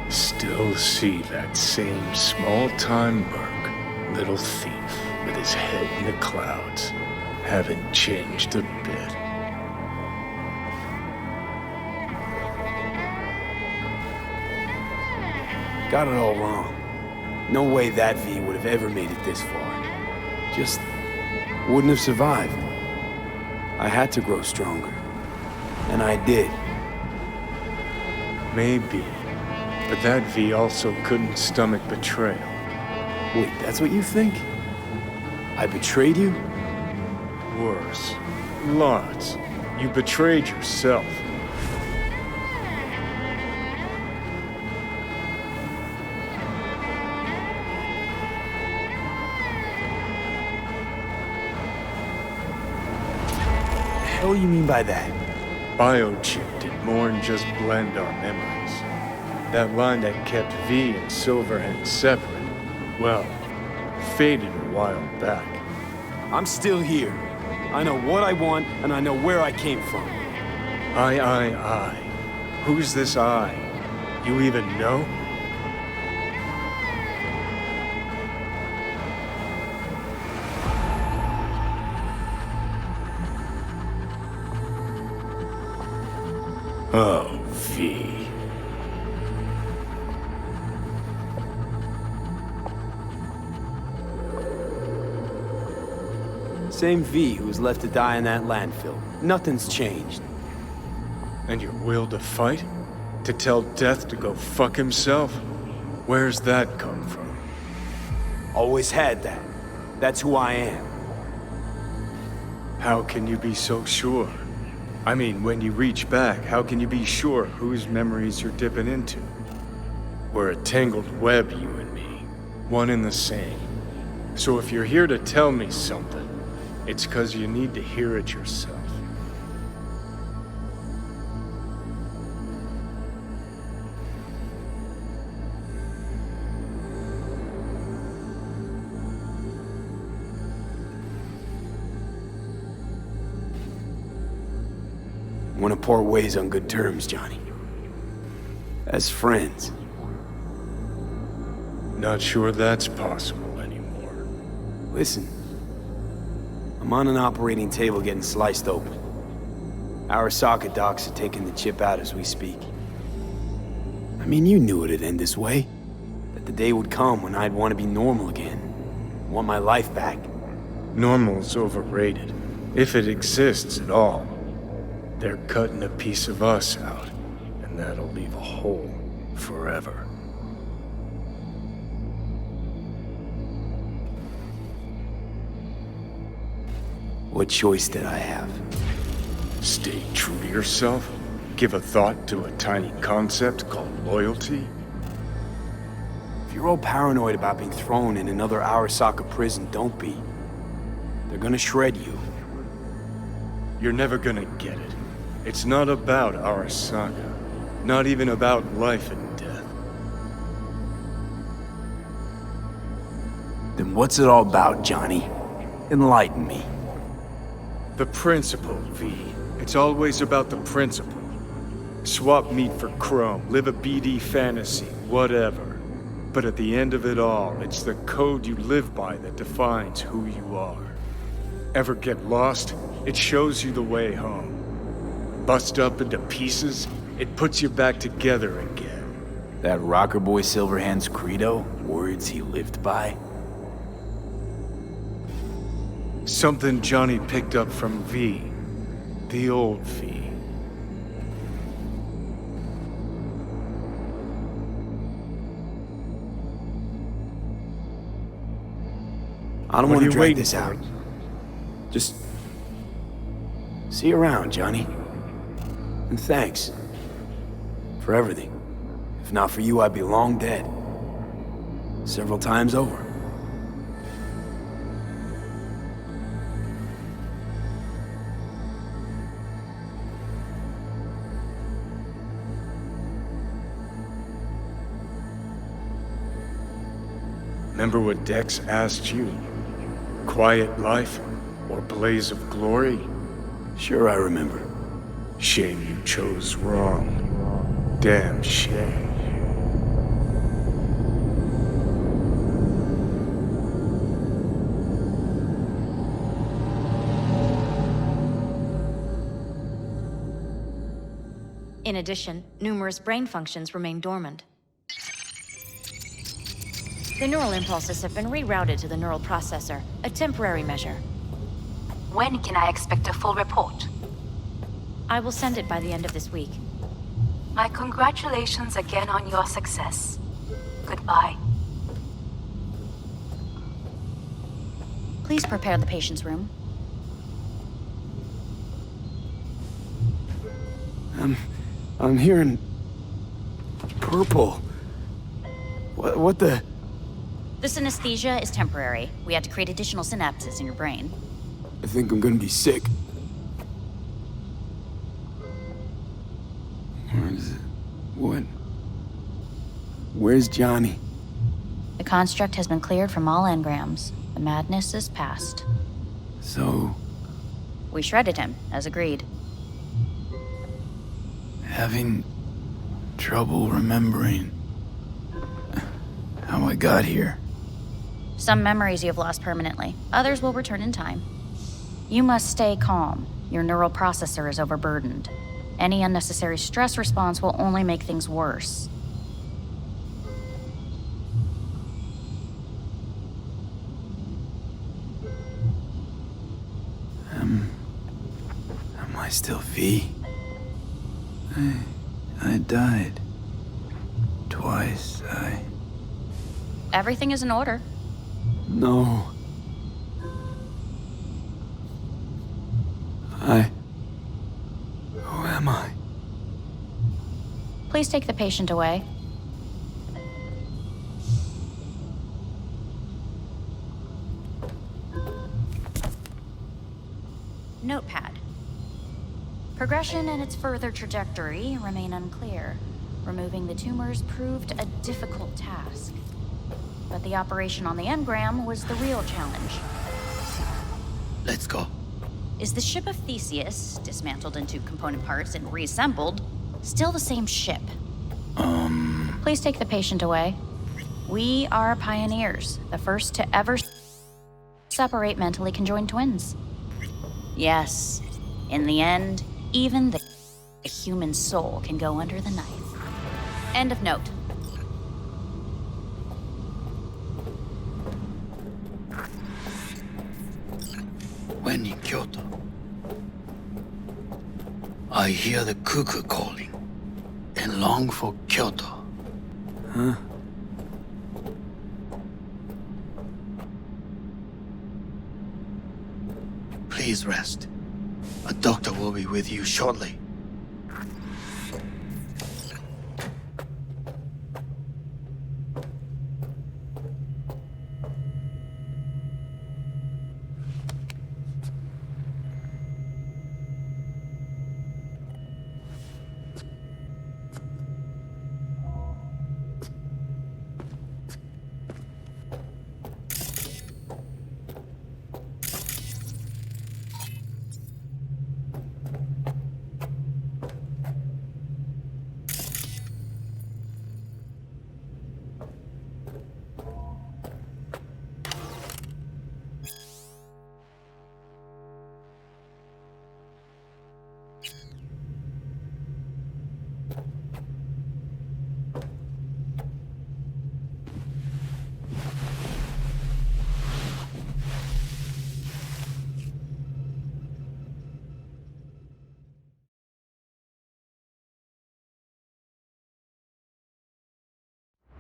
[SPEAKER 2] Still see that same small-time merc, little thief with his head in the clouds. Haven't changed a bit.
[SPEAKER 1] Got it all wrong. No way that V would have ever made it this far. Just wouldn't have survived. I had to grow stronger. And I did.
[SPEAKER 2] Maybe. But that V also couldn't stomach betrayal.
[SPEAKER 1] Wait, that's what you think? I betrayed you?
[SPEAKER 2] Worse. Lots. You betrayed yourself.
[SPEAKER 1] What do you mean by that?
[SPEAKER 2] Biochip did more than just blend our memories. That line that kept V and Silverhand separate, well, faded a while back.
[SPEAKER 1] I'm still here. I know what I want, and I know where I came from.
[SPEAKER 2] I. Who's this I? You even know? Oh, V.
[SPEAKER 1] Same V who was left to die in that landfill. Nothing's changed.
[SPEAKER 2] And your will to fight? To tell Death to go fuck himself? Where's that come from?
[SPEAKER 1] Always had that. That's who I am.
[SPEAKER 2] How can you be so sure? I mean, when you reach back, how can you be sure whose memories you're dipping into? We're a tangled web, you and me. One and the same. So if you're here to tell me something, it's 'cause you need to hear it yourself.
[SPEAKER 1] Want to part ways on good terms, Johnny. As friends.
[SPEAKER 2] Not sure that's possible anymore.
[SPEAKER 1] Listen. I'm on an operating table getting sliced open. ARASAKA docs are taking the chip out as we speak. I mean, you knew it'd end this way. That the day would come when I'd want to be normal again. Want my life back.
[SPEAKER 2] Normal's overrated. If it exists at all. They're cutting a piece of us out, and that'll leave a hole forever.
[SPEAKER 1] What choice did I have?
[SPEAKER 2] Stay true to yourself? Give a thought to a tiny concept called loyalty?
[SPEAKER 1] If you're all paranoid about being thrown in another ARASAKA prison, don't be. They're gonna shred you.
[SPEAKER 2] You're never gonna get it. It's not about ARASAKA. Not even about life and death.
[SPEAKER 1] Then what's it all about, Johnny? Enlighten me.
[SPEAKER 2] The principle, V. It's always about the principle. Swap meat for chrome, live a BD fantasy, whatever. But at the end of it all, it's the code you live by that defines who you are. Ever get lost? It shows you the way home. Bust up into pieces, it puts you back together again.
[SPEAKER 1] That rocker boy Silverhand's credo? Words he lived by?
[SPEAKER 2] Something Johnny picked up from V. The old V.
[SPEAKER 1] I don't want to drag this out. Just see you around, Johnny. And thanks for everything. If not for you, I'd be long dead. Several times over.
[SPEAKER 2] Remember what Dex asked you? Quiet life or blaze of glory?
[SPEAKER 1] Sure, I remember.
[SPEAKER 2] Shame you chose wrong. Damn shame.
[SPEAKER 6] In addition, numerous brain functions remain dormant. The neural impulses have been rerouted to the neural processor, a temporary measure.
[SPEAKER 3] When can I expect a full report?
[SPEAKER 6] I will send it by the end of this week.
[SPEAKER 3] My congratulations again on your success. Goodbye.
[SPEAKER 6] Please prepare the patient's room.
[SPEAKER 1] I'm hearing... purple. What the...
[SPEAKER 17] The synesthesia is temporary. We had to create additional synapses in your brain.
[SPEAKER 1] I think I'm gonna be sick. Where is it? What? Where's Johnny?
[SPEAKER 17] The construct has been cleared from all engrams. The madness is past.
[SPEAKER 1] So...
[SPEAKER 17] We shredded him, as agreed.
[SPEAKER 1] Having trouble remembering how I got here.
[SPEAKER 17] Some memories you have lost permanently. Others will return in time. You must stay calm. Your neural processor is overburdened. Any unnecessary stress response will only make things worse.
[SPEAKER 1] Am I still V? I died. Twice,
[SPEAKER 17] Everything is in order.
[SPEAKER 1] No. Who am I?
[SPEAKER 17] Please take the patient away. Notepad. Progression and its further trajectory remain unclear. Removing the tumors proved a difficult task. But the operation on the engram was the real challenge.
[SPEAKER 16] Let's go.
[SPEAKER 17] Is the ship of Theseus, dismantled into component parts and reassembled, still the same ship? Please take the patient away. We are pioneers, the first to ever separate mentally conjoined twins. Yes, in the end, even the human soul can go under the knife. End of note.
[SPEAKER 16] When in Kyoto, I hear the cuckoo calling and long for Kyoto.
[SPEAKER 1] Huh?
[SPEAKER 16] Please rest. A doctor will be with you shortly.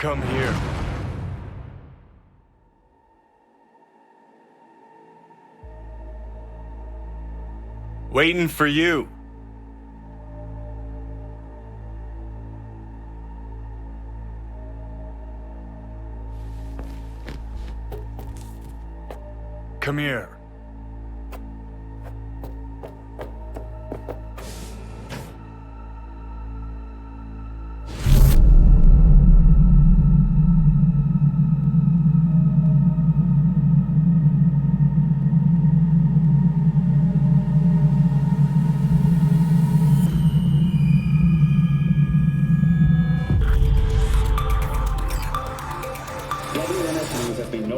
[SPEAKER 2] Come here. Waiting for you. Come here.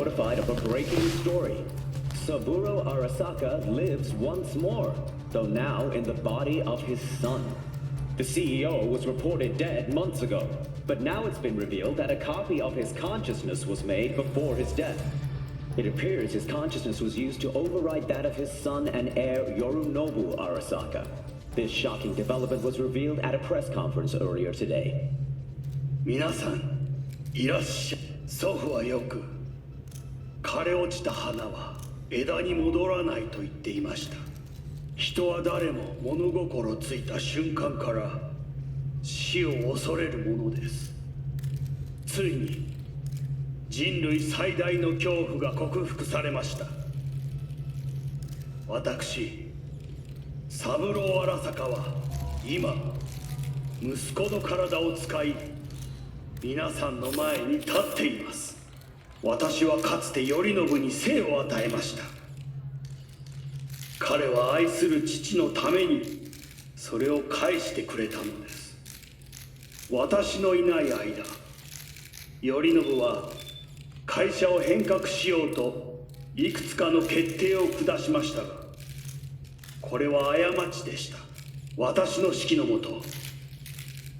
[SPEAKER 18] notified of a breaking story. Saburo Arasaka lives once more, though now in the body of his son. The CEO was reported dead months ago, but now it's been revealed that a copy of his consciousness was made before his death. It appears his consciousness was used to override that of his son and heir Yorinobu Arasaka. This shocking development was revealed at a press conference earlier today.
[SPEAKER 19] 皆さん、いらっしゃい。祖父はよく、枯れ落ちた花は枝に戻らないと言っていました。人は誰も物心ついた瞬間から死を恐れるものです。ついに人類最大の恐怖が克服されました。私、三郎荒坂は今、息子の体を使い、皆さんの前に立っています。私はかつて頼信に生を与えました。彼は愛する父のためにそれを返してくれたのです。私のいない間、頼信は会社を変革しようといくつかの決定を下しましたが、これは過ちでした。私の指揮のもと、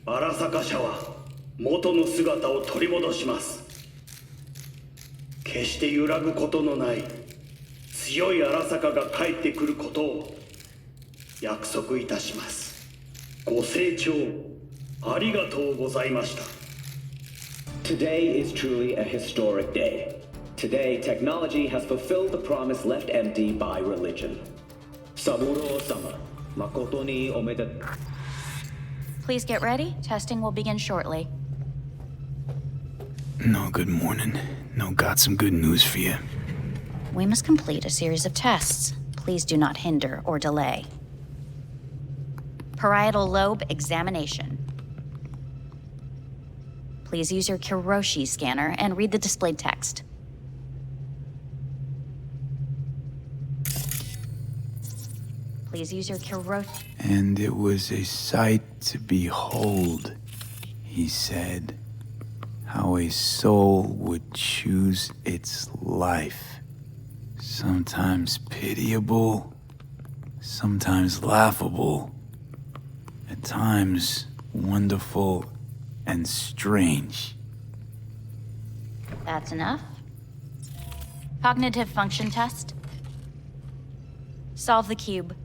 [SPEAKER 19] 荒坂社は元の姿を取り戻します。決して揺らぐことのない強い荒坂が帰ってくることを約束いたします。ご清聴ありがとうございました。
[SPEAKER 18] Today is truly a historic day. Today, technology has fulfilled the promise left empty by religion. Saburo-sama, makoto ni omedetou.
[SPEAKER 17] Please get ready. Testing will begin shortly.
[SPEAKER 1] No, good morning. No, got some good news for you.
[SPEAKER 17] We must complete a series of tests. Please do not hinder or delay. Parietal lobe examination. Please use your Kiroshi scanner and read the displayed text. Please use your Kiroshi...
[SPEAKER 1] And it was a sight to behold, he said, how a soul would choose its life. Sometimes pitiable, sometimes laughable, at times wonderful and strange.
[SPEAKER 17] That's enough. Cognitive function test. Solve the cube.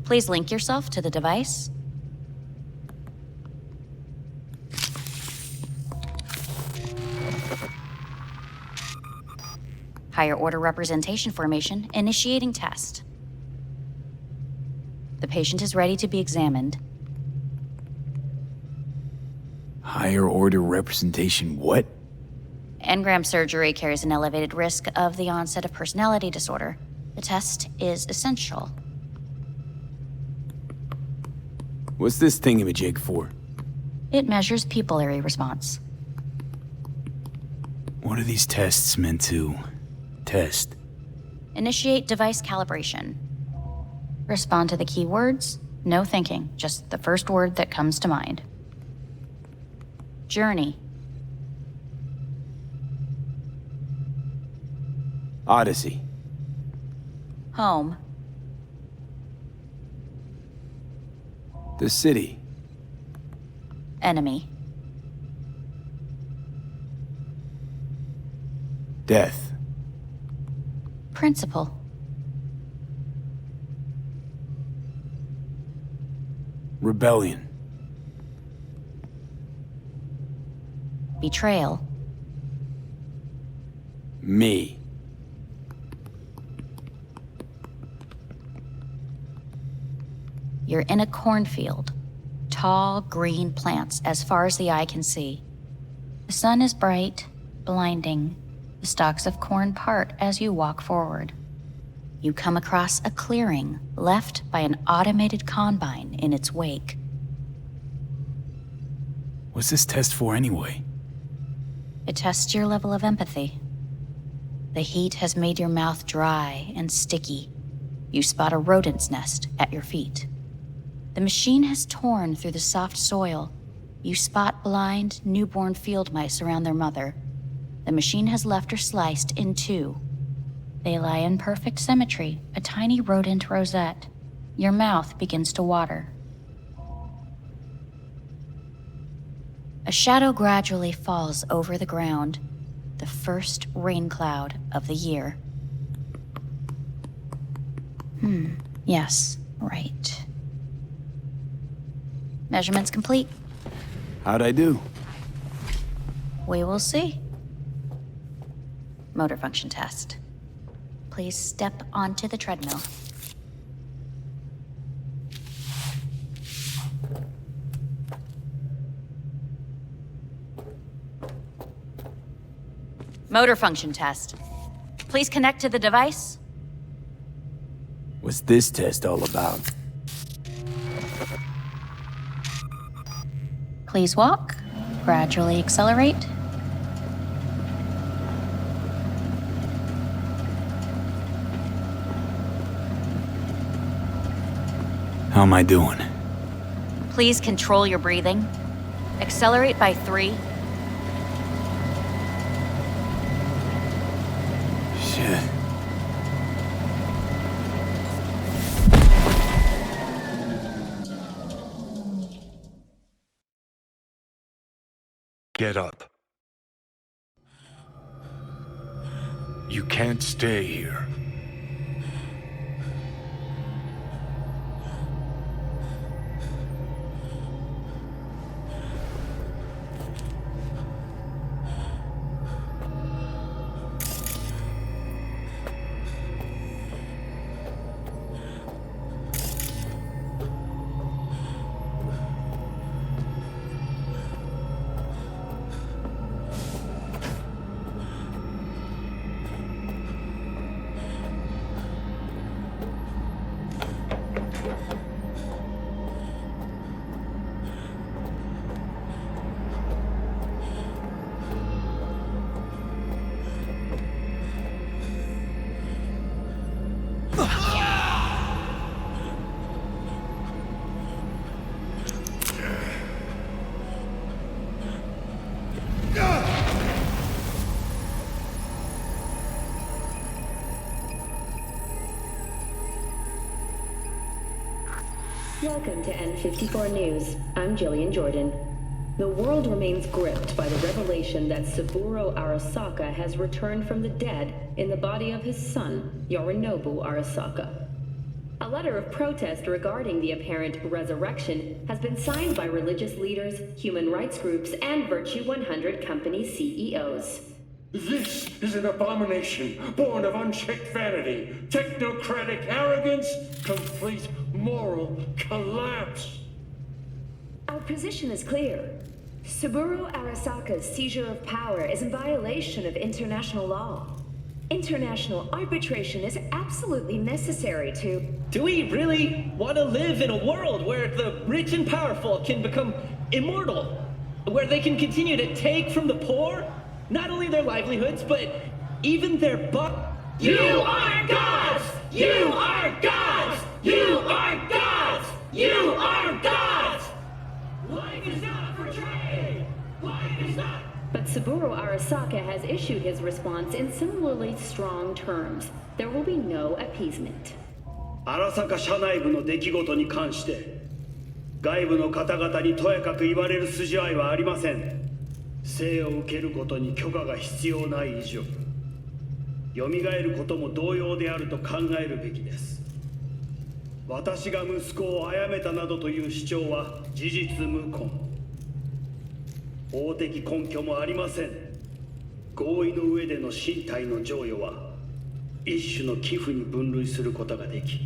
[SPEAKER 17] Please link yourself to the device. Higher order representation formation, initiating test. The patient is ready to be examined.
[SPEAKER 1] Higher order representation what?
[SPEAKER 17] Engram surgery carries an elevated risk of the onset of personality disorder. The test is essential.
[SPEAKER 1] What's this thingamajig for?
[SPEAKER 17] It measures pupillary response.
[SPEAKER 1] What are these tests meant to test?
[SPEAKER 17] Initiate device calibration. Respond to the keywords. No thinking, just the first word that comes to mind. Journey.
[SPEAKER 1] Odyssey.
[SPEAKER 17] Home.
[SPEAKER 1] The city.
[SPEAKER 17] Enemy.
[SPEAKER 1] Death.
[SPEAKER 17] Principal.
[SPEAKER 1] Rebellion.
[SPEAKER 17] Betrayal.
[SPEAKER 1] Me.
[SPEAKER 17] You're in a cornfield. Tall, green plants as far as the eye can see. The sun is bright, blinding. The stalks of corn part as you walk forward. you come across a clearing left by an automated combine in its wake.
[SPEAKER 1] What's this test for anyway?
[SPEAKER 17] It tests your level of empathy. The heat has made your mouth dry and sticky. You spot a rodent's nest at your feet. The machine has torn through the soft soil. You spot blind, newborn field mice around their mother. The machine has left her sliced in two. They lie in perfect symmetry, a tiny rodent rosette. Your mouth begins to water. A shadow gradually falls over the ground, the first rain cloud of the year. Yes, right. Measurements complete.
[SPEAKER 1] How'd I do?
[SPEAKER 17] We will see. Motor function test. Please step onto the treadmill. Motor function test. Please connect to the device.
[SPEAKER 1] What's this test all about?
[SPEAKER 17] Please walk. Gradually accelerate.
[SPEAKER 1] How am I doing?
[SPEAKER 17] Please control your breathing. Accelerate by 3.
[SPEAKER 1] Shit.
[SPEAKER 2] Get up. You can't stay here.
[SPEAKER 15] Welcome to N54 News. I'm Jillian Jordan. The world remains gripped by the revelation that Saburo Arasaka has returned from the dead in the body of his son, Yorinobu Arasaka. A letter of protest regarding the apparent resurrection has been signed by religious leaders, human rights groups, and Virtue 100 company CEOs.
[SPEAKER 19] This is an abomination born of unchecked vanity, technocratic arrogance, complete moral collapse.
[SPEAKER 15] Our position is clear. Saburo Arasaka's seizure of power is in violation of international law. International arbitration is absolutely necessary to...
[SPEAKER 20] Do we really want to live in a world where the rich and powerful can become immortal? Where they can continue to take from the poor? Not only their livelihoods, but even their
[SPEAKER 19] You are gods! You are gods! You are gods! You are gods! Life is not for trade! Life is not...
[SPEAKER 15] But Saburo Arasaka has issued his response in similarly strong terms. There will be no appeasement.
[SPEAKER 19] 荒坂社内部の出来事に関して外部の方々にとやかく言われる筋合いはありません。生を受けることに許可が必要ない以上、蘇ることも同様であると考えるべきです。私が息子を殺めたなどという主張は事実無根。法的根拠もありません。合意の上での身体の贈与は一種の寄付に分類することができ、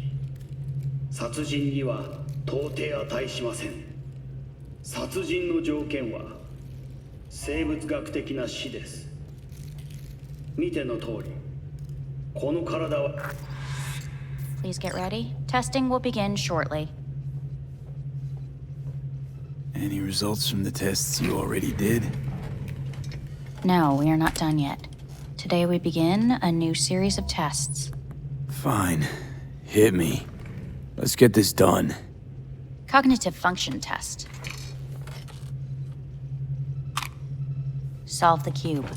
[SPEAKER 19] 殺人には到底値しません。殺人の条件は生物学的な死です。見ての通り、この体は
[SPEAKER 17] Please get ready. Testing will begin shortly.
[SPEAKER 1] Any results from the tests you already did?
[SPEAKER 17] No, we are not done yet. Today we begin a new series of tests.
[SPEAKER 1] Fine. Hit me. Let's get this done.
[SPEAKER 17] Cognitive function test. Solve the cube.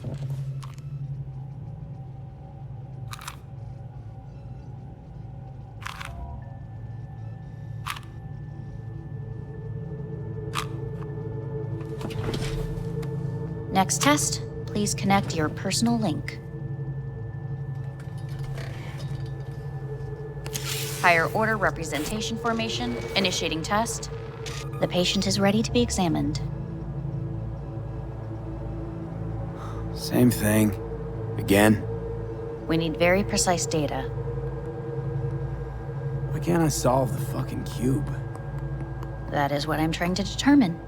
[SPEAKER 17] Next test, please connect your personal link. Higher order representation formation, initiating test. The patient is ready to be examined.
[SPEAKER 1] Same thing. Again?
[SPEAKER 17] We need very precise data.
[SPEAKER 1] Why can't I solve the fucking cube?
[SPEAKER 17] That is what I'm trying to determine.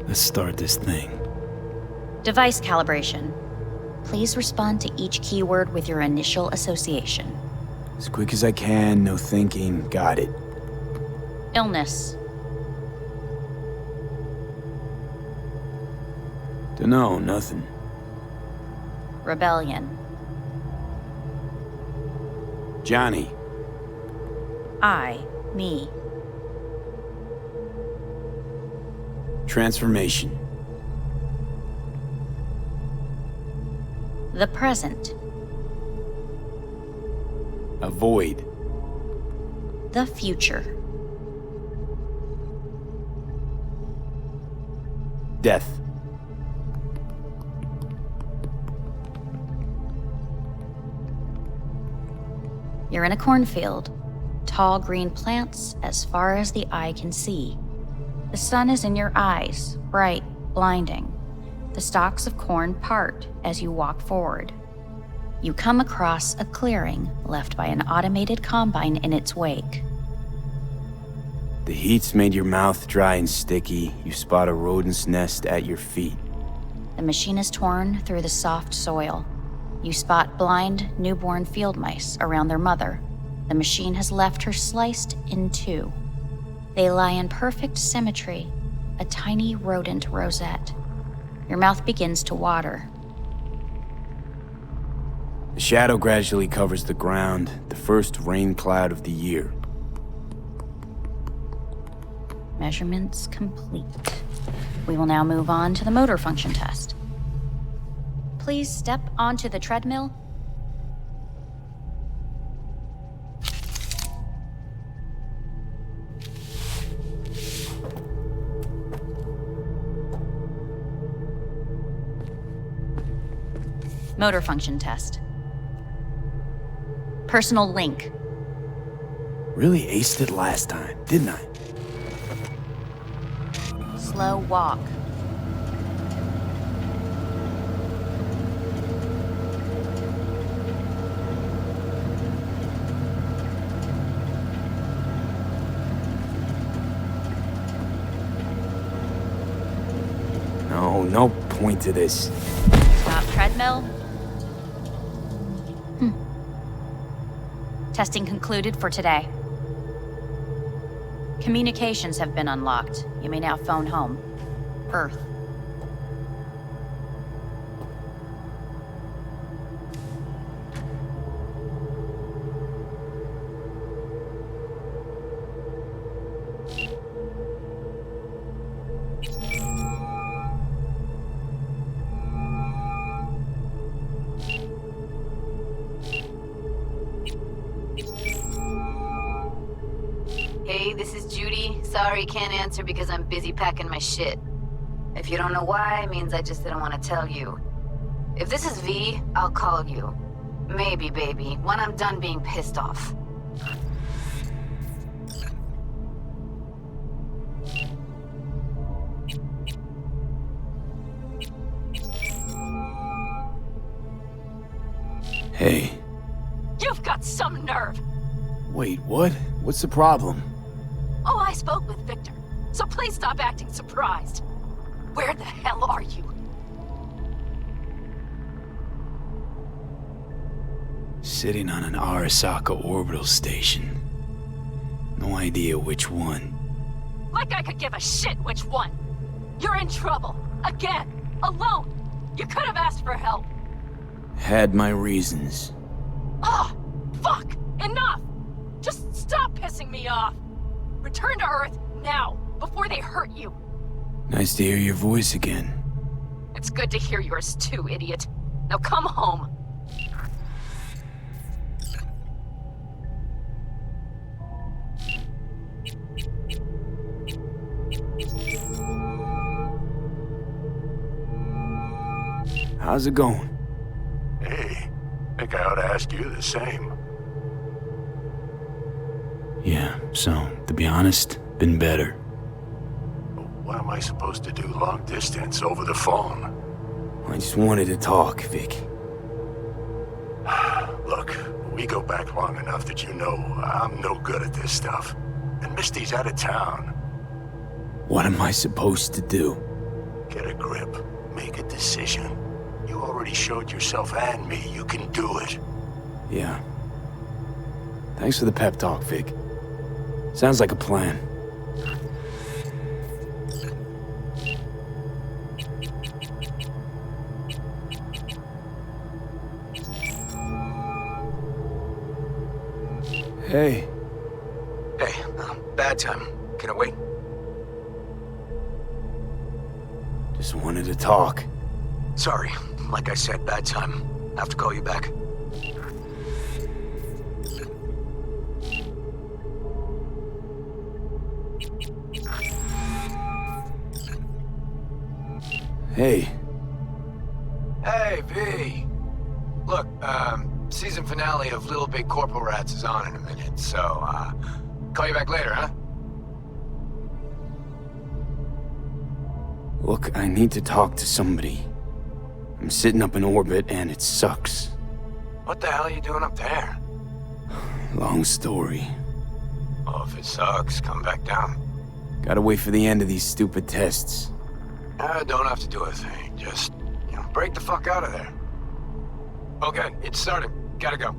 [SPEAKER 1] Let's start this thing.
[SPEAKER 17] Device calibration. Please respond to each keyword with your initial association.
[SPEAKER 1] As quick as I can, no thinking. Got it.
[SPEAKER 17] Illness.
[SPEAKER 1] Dunno, nothing.
[SPEAKER 17] Rebellion.
[SPEAKER 1] Johnny.
[SPEAKER 17] Me.
[SPEAKER 1] Transformation.
[SPEAKER 17] The present.
[SPEAKER 1] Avoid.
[SPEAKER 17] The future.
[SPEAKER 1] Death.
[SPEAKER 17] You're in a cornfield. Tall green plants as far as the eye can see. The sun is in your eyes, bright, blinding. The stalks of corn part as you walk forward. You come across a clearing left by an automated combine in its wake.
[SPEAKER 1] The heat's made your mouth dry and sticky. You spot a rodent's nest at your feet.
[SPEAKER 17] The machine is torn through the soft soil. You spot blind, newborn field mice around their mother. The machine has left her sliced in two. They lie in perfect symmetry, a tiny rodent rosette. Your mouth begins to water.
[SPEAKER 1] The shadow gradually covers the ground, the first rain cloud of the year.
[SPEAKER 17] Measurements complete. We will now move on to the motor function test. Please step onto the treadmill. Motor function test. Personal link.
[SPEAKER 1] Really aced it last time, didn't I?
[SPEAKER 17] Slow walk.
[SPEAKER 1] No point to this.
[SPEAKER 17] Stop treadmill. Testing concluded for today. Communications have been unlocked. You may now phone home. Earth.
[SPEAKER 3] Hey, this is Judy. Sorry, can't answer because I'm busy packing my shit. If you don't know why, it means I just didn't want to tell you. If this is V, I'll call you. Maybe, baby, when I'm done being pissed off.
[SPEAKER 1] Hey.
[SPEAKER 3] You've got some nerve!
[SPEAKER 1] Wait, what? What's the problem?
[SPEAKER 3] Oh, I spoke with Victor, so please stop acting surprised. Where the hell are you?
[SPEAKER 1] Sitting on an ARASAKA orbital station. No idea which one.
[SPEAKER 3] Like I could give a shit which one! You're in trouble! Again! Alone! You could have asked for help!
[SPEAKER 1] Had my reasons.
[SPEAKER 3] Ah! Fuck! Enough! Just stop pissing me off! Return to Earth, now, before they hurt you!
[SPEAKER 1] Nice to hear your voice again.
[SPEAKER 3] It's good to hear yours too, idiot. Now come home.
[SPEAKER 1] How's it going?
[SPEAKER 21] Hey, think I ought to ask you the same.
[SPEAKER 1] Yeah, so, to be honest, been better.
[SPEAKER 21] What am I supposed to do long distance over the phone?
[SPEAKER 1] I just wanted to talk, Vic.
[SPEAKER 21] Look, we go back long enough that you know I'm no good at this stuff. And Misty's out of town.
[SPEAKER 1] What am I supposed to do?
[SPEAKER 21] Get a grip. Make a decision. You already showed yourself and me you can do it.
[SPEAKER 1] Yeah. Thanks for the pep talk, Vic. Sounds like a plan. Hey.
[SPEAKER 22] Hey, bad time. Can it wait?
[SPEAKER 1] Just wanted to talk.
[SPEAKER 22] Sorry. Like I said, bad time. I have to call you back.
[SPEAKER 1] Hey.
[SPEAKER 22] Hey, V. Look, season finale of Little Big Corpo Rats is on in a minute, so, call you back later, huh?
[SPEAKER 1] Look, I need to talk to somebody. I'm sitting up in orbit and it sucks.
[SPEAKER 22] What the hell are you doing up there?
[SPEAKER 1] Long story.
[SPEAKER 22] Well, if it sucks, come back down.
[SPEAKER 1] Gotta wait for the end of these stupid tests.
[SPEAKER 22] Don't have to do a thing. Just, break the fuck out of there. Okay, it's started. Gotta go.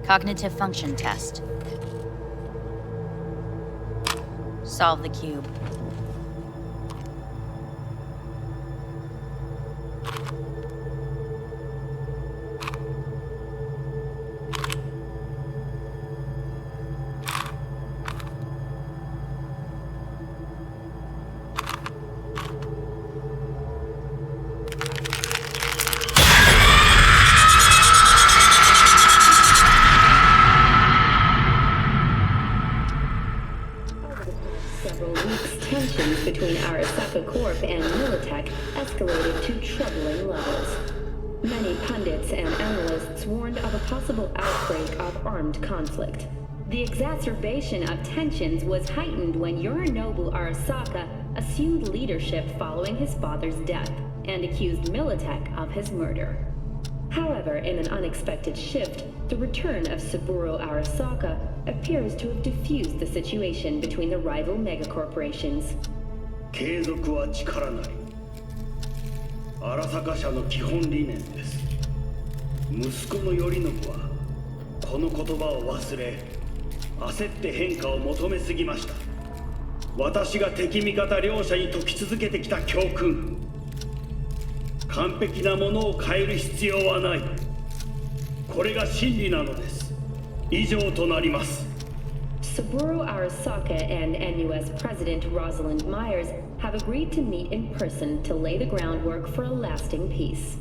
[SPEAKER 17] Cognitive function test. Solve the cube.
[SPEAKER 15] Between ARASAKA Corp and Militech escalated to troubling levels. Many pundits and analysts warned of a possible outbreak of armed conflict. The exacerbation of tensions was heightened when Yorinobu Arasaka assumed leadership following his father's death and accused Militech of his murder. However, in an unexpected shift, the return of Saburo Arasaka appears to have diffused the situation between the rival megacorporations.
[SPEAKER 19] 継続は力なり。荒坂社の基本理念です。息子の頼信はこの言葉を忘れ、焦って変化を求めすぎました。私が敵味方両者に説き続けてきた教訓、完璧なものを変える必要はない。これが真理なのです。以上となります。
[SPEAKER 15] Saburo Arasaka and NUS President Rosalind Myers have agreed to meet in person to lay the groundwork for a lasting peace.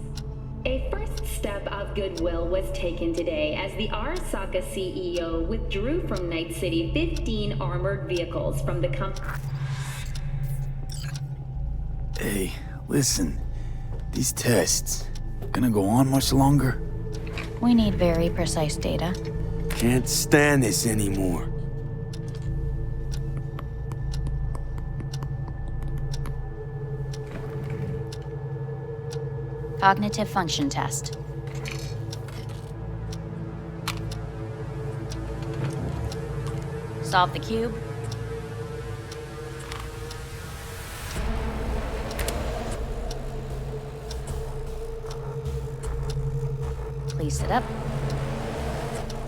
[SPEAKER 15] A first step of goodwill was taken today as the Arasaka CEO withdrew from Night City 15 armored vehicles from the company.
[SPEAKER 1] Hey, listen. These tests, gonna go on much longer?
[SPEAKER 17] We need very precise data.
[SPEAKER 1] Can't stand this anymore.
[SPEAKER 17] Cognitive function test. Solve the cube. Please sit up.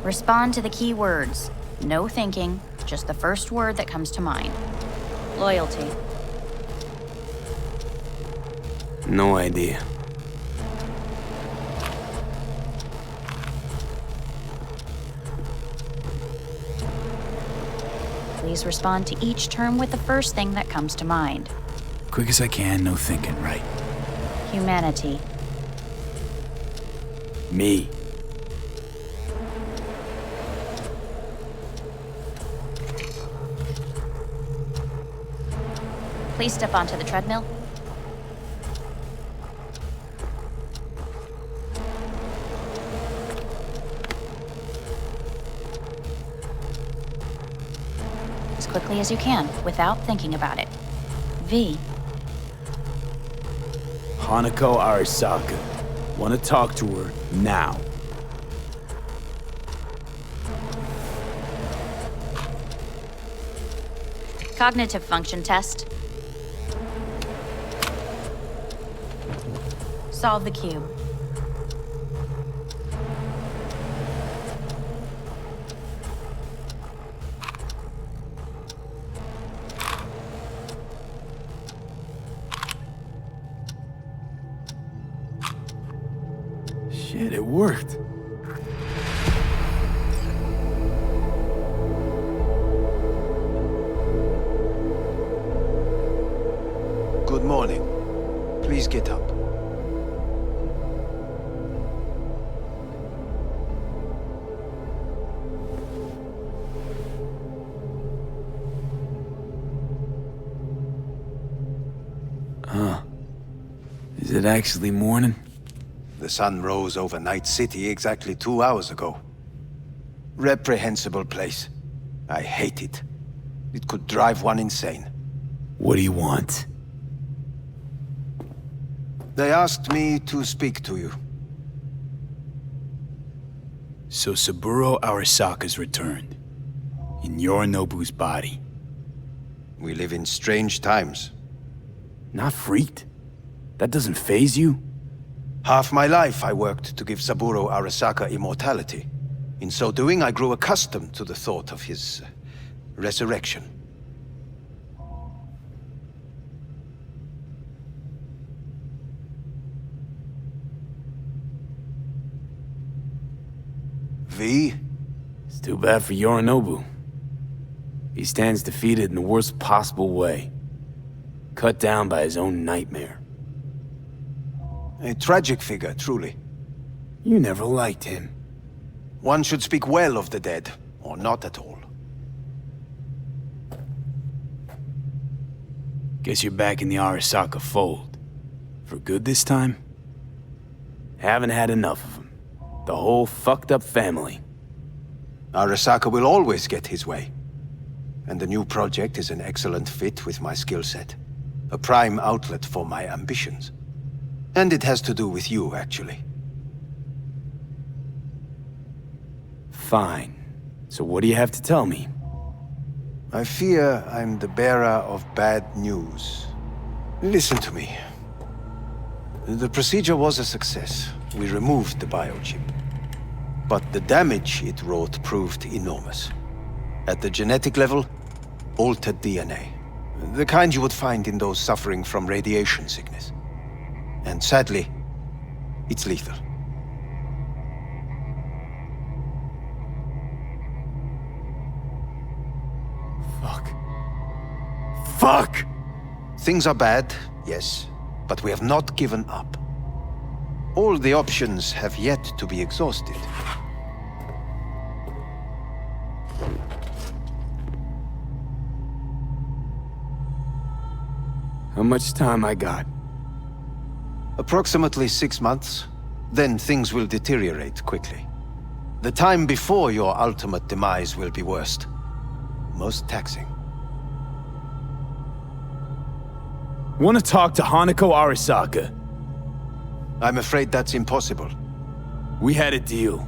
[SPEAKER 17] Respond to the key words. No thinking, just the first word that comes to mind. Loyalty.
[SPEAKER 1] No idea.
[SPEAKER 17] Please respond to each term with the first thing that comes to mind.
[SPEAKER 1] Quick as I can, no thinking, right?
[SPEAKER 17] Humanity.
[SPEAKER 1] Me.
[SPEAKER 17] Please step onto the treadmill. As quickly as you can, without thinking about it. V.
[SPEAKER 1] Hanako Arasaka. Want to talk to her now.
[SPEAKER 17] Cognitive function test. Solve the cube.
[SPEAKER 1] Shit, it worked.
[SPEAKER 5] Good morning. Please get up.
[SPEAKER 1] Huh. Is it actually morning?
[SPEAKER 5] The sun rose over Night City exactly 2 hours ago. Reprehensible place. I hate it. It could drive one insane.
[SPEAKER 1] What do you want?
[SPEAKER 5] They asked me to speak to you.
[SPEAKER 1] So Saburo Arasaka's returned. In Yorinobu's body.
[SPEAKER 5] We live in strange times.
[SPEAKER 1] Not freaked? That doesn't faze you?
[SPEAKER 5] Half my life I worked to give Saburo Arasaka immortality. In so doing, I grew accustomed to the thought of his resurrection. V?
[SPEAKER 1] It's too bad for Yorinobu. He stands defeated in the worst possible way. Cut down by his own nightmare.
[SPEAKER 5] A tragic figure, truly.
[SPEAKER 1] You never liked him.
[SPEAKER 5] One should speak well of the dead, or not at all.
[SPEAKER 1] Guess you're back in the Arasaka fold. For good this time? Haven't had enough of him. The whole fucked up family.
[SPEAKER 5] Arasaka will always get his way. And the new project is an excellent fit with my skill set. A prime outlet for my ambitions. And it has to do with you, actually.
[SPEAKER 1] Fine. So what do you have to tell me?
[SPEAKER 5] I fear I'm the bearer of bad news. Listen to me. The procedure was a success. We removed the biochip. But the damage it wrought proved enormous. At the genetic level, altered DNA. The kind you would find in those suffering from radiation sickness. And sadly, It's lethal.
[SPEAKER 1] Fuck!
[SPEAKER 5] Things are bad, yes, but we have not given up. All the options have yet to be exhausted.
[SPEAKER 1] How much time I got?
[SPEAKER 5] Approximately 6 months. Then things will deteriorate quickly. The time before your ultimate demise will be worst. Most taxing.
[SPEAKER 1] Want to talk to Hanako Arasaka?
[SPEAKER 5] I'm afraid that's impossible.
[SPEAKER 1] We had a deal.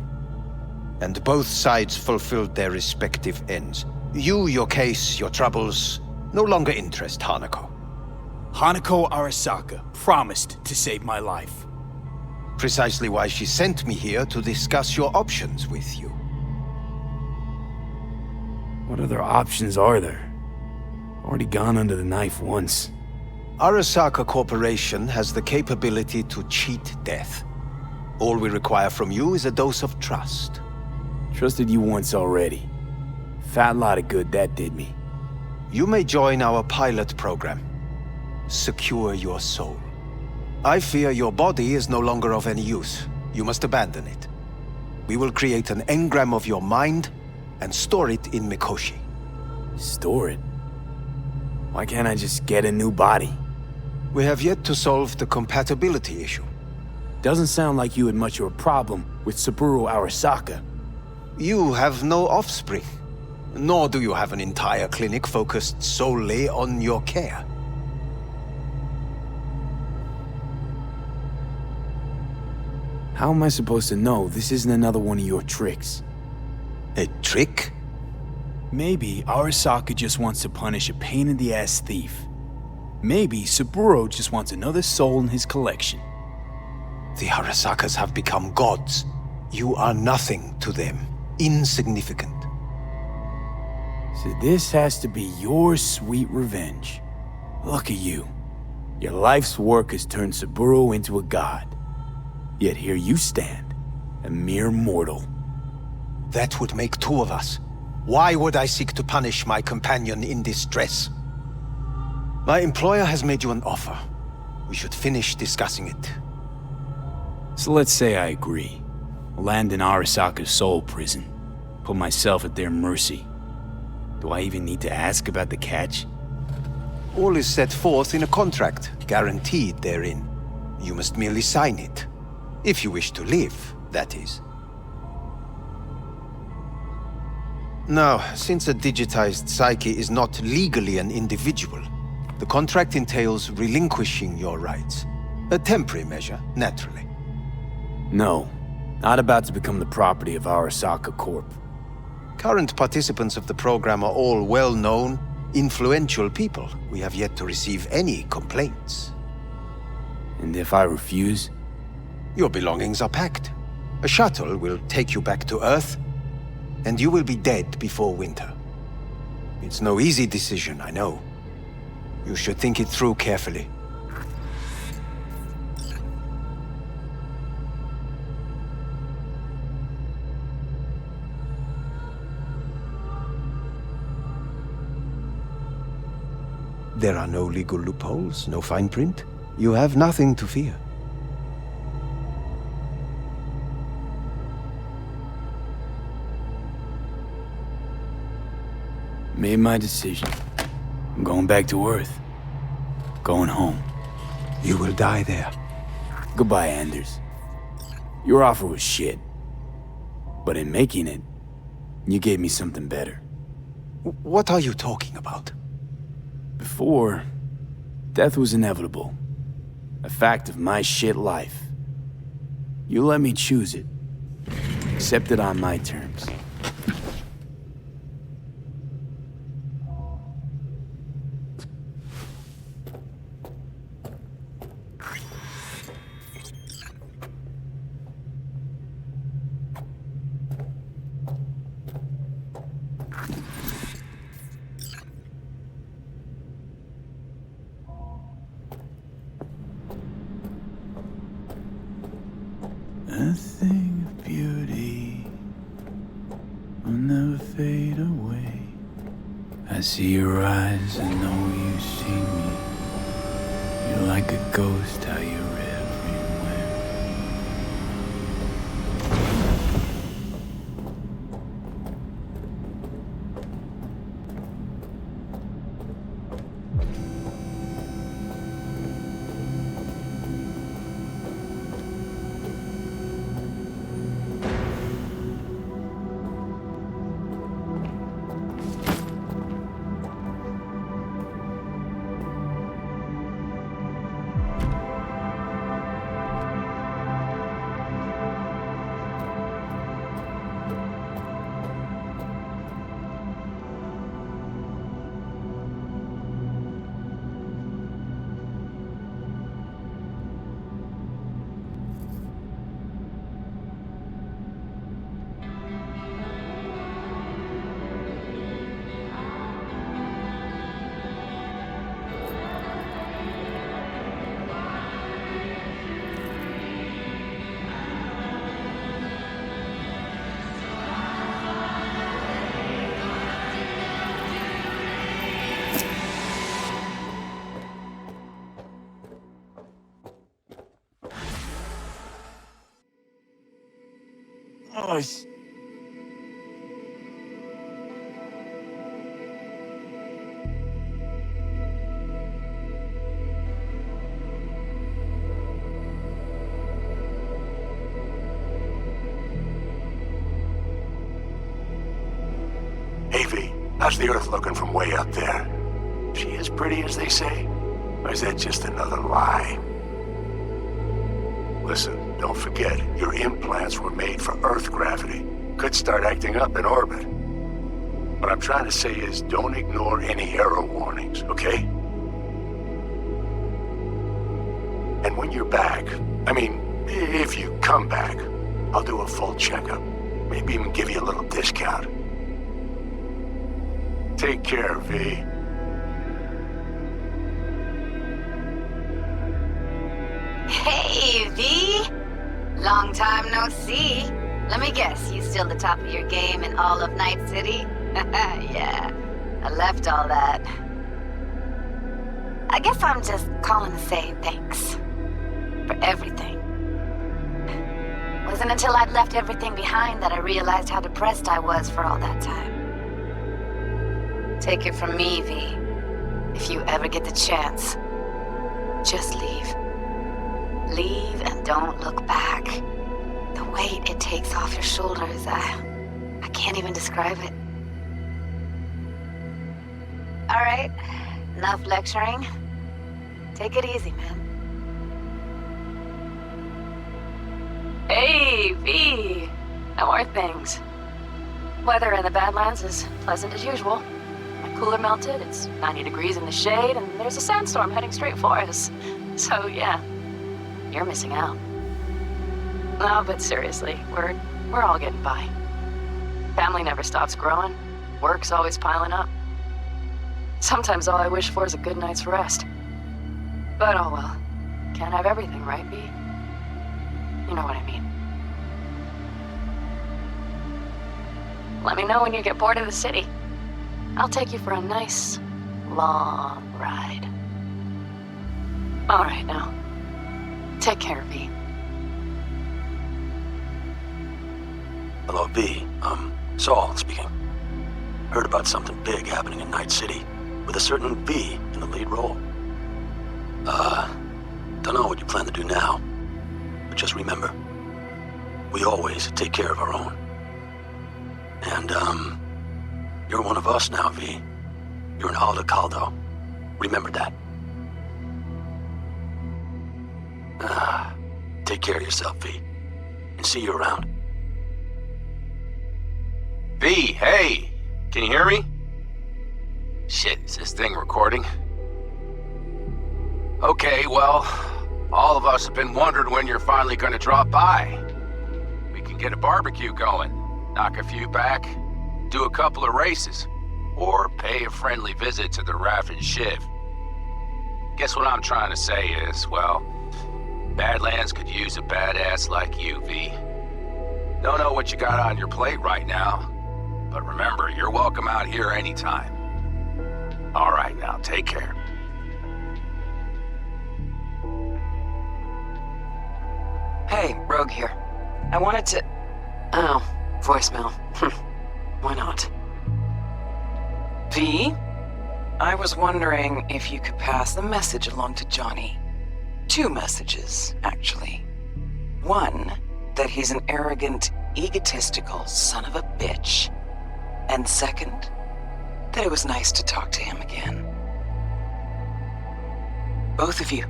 [SPEAKER 5] And both sides fulfilled their respective ends. You, your case, your troubles, no longer interest Hanako.
[SPEAKER 1] Hanako Arasaka promised to save my life.
[SPEAKER 5] Precisely why she sent me here to discuss your options with you.
[SPEAKER 1] What other options are there? Already gone under the knife once.
[SPEAKER 5] ARASAKA Corporation has the capability to cheat death. All we require from you is a dose of trust.
[SPEAKER 1] Trusted you once already. Fat lot of good that did me.
[SPEAKER 5] You may join our pilot program. Secure your soul. I fear your body is no longer of any use. You must abandon it. We will create an engram of your mind and store it in Mikoshi.
[SPEAKER 1] Store it? Why can't I just get a new body?
[SPEAKER 5] We have yet to solve the compatibility issue.
[SPEAKER 1] Doesn't sound like you had much of a problem with Saburo Arasaka.
[SPEAKER 5] You have no offspring. Nor do you have an entire clinic focused solely on your care.
[SPEAKER 1] How am I supposed to know this isn't another one of your tricks?
[SPEAKER 5] A trick?
[SPEAKER 1] Maybe Arasaka just wants to punish a pain-in-the-ass thief. Maybe Saburo just wants another soul in his collection.
[SPEAKER 5] The Arasakas have become gods. You are nothing to them. Insignificant.
[SPEAKER 1] So this has to be your sweet revenge. Look at you. Your life's work has turned Saburo into a god. Yet here you stand, a mere mortal.
[SPEAKER 5] That would make two of us. Why would I seek to punish my companion in distress? My employer has made you an offer. We should finish discussing it.
[SPEAKER 1] So let's say I agree. Land in Arasaka's soul prison. Put myself at their mercy. Do I even need to ask about the catch?
[SPEAKER 5] All is set forth in a contract, guaranteed therein. You must merely sign it. If you wish to live, that is. Now, since a digitized psyche is not legally an individual, the contract entails relinquishing your rights. A temporary measure, naturally.
[SPEAKER 1] No, not about to become the property of Arasaka Corp.
[SPEAKER 5] Current participants of the program are all well-known, influential people. We have yet to receive any complaints.
[SPEAKER 1] And if I refuse?
[SPEAKER 5] Your belongings are packed. A shuttle will take you back to Earth, and you will be dead before winter. It's no easy decision, I know. You should think it through carefully. There are no legal loopholes, no fine print. You have nothing to fear.
[SPEAKER 1] Made my decision. I'm going back to Earth. Going home.
[SPEAKER 5] You will die there.
[SPEAKER 1] Goodbye, Anders. Your offer was shit. But in making it, you gave me something better.
[SPEAKER 5] What are you talking about?
[SPEAKER 1] Before, death was inevitable. A fact of my shit life. You let me choose it. Accept it on my terms. Nothing of beauty will never fade away. I see your eyes, I know you see me. You're like a ghost, how you're everywhere. Nice.
[SPEAKER 21] Hey, V, how's the Earth looking from way up there? She as pretty as they say? Or is that just another lie? Listen, don't forget, your implants were made for Earth gravity. Could start acting up in orbit. What I'm trying to say is, don't ignore any error warnings, okay? And when you're back, I mean, if you come back, I'll do a full checkup. Maybe even give you a little discount. Take care, V.
[SPEAKER 3] Hey, V! Long time no see. Let me guess, you still the top of your game in all of Night City? Yeah, I left all that. I guess I'm just calling to say thanks. For everything. Wasn't until I'd left everything behind that I realized how depressed I was for all that time. Take it from me, V. If you ever get the chance, just leave. Leave and don't look back. The weight it takes off your shoulders, I can't even describe it. All right, enough lecturing. Take it easy, man. Hey, V! How are things? Weather in the Badlands is pleasant as usual. My cooler melted, it's 90 degrees in the shade, and there's a sandstorm heading straight for us. So, yeah. You're missing out. No, but seriously, we're all getting by. Family never stops growing. Work's always piling up. Sometimes all I wish for is a good night's rest. But oh well. Can't have everything, right, V? You know what I mean. Let me know when you get bored of the city. I'll take you for a nice, long ride. All right, now. Take care, V.
[SPEAKER 4] Hello, V. Saul speaking. Heard about something big happening in Night City, with a certain V in the lead role. Don't know what you plan to do now, but just remember, we always take care of our own. And, you're one of us now, V. You're an Alda Caldo. Remember that. Take care of yourself, V. And see you around.
[SPEAKER 22] V, hey! Can you hear me? Shit, is this thing recording? Okay, well, all of us have been wondering when you're finally gonna drop by. We can get a barbecue going, knock a few back, do a couple of races, or pay a friendly visit to the Raff and Shiv. Guess what I'm trying to say is, well, Badlands could use a badass like you, V. Don't know what you got on your plate right now, but remember, you're welcome out here anytime. All right, now, take care.
[SPEAKER 10] Hey, Rogue here. I wanted to... Oh, voicemail. Why not? V? I was wondering if you could pass the message along to Johnny. 2 messages, actually. One, that he's an arrogant, egotistical son of a bitch. And second, that it was nice to talk to him again. Both of you,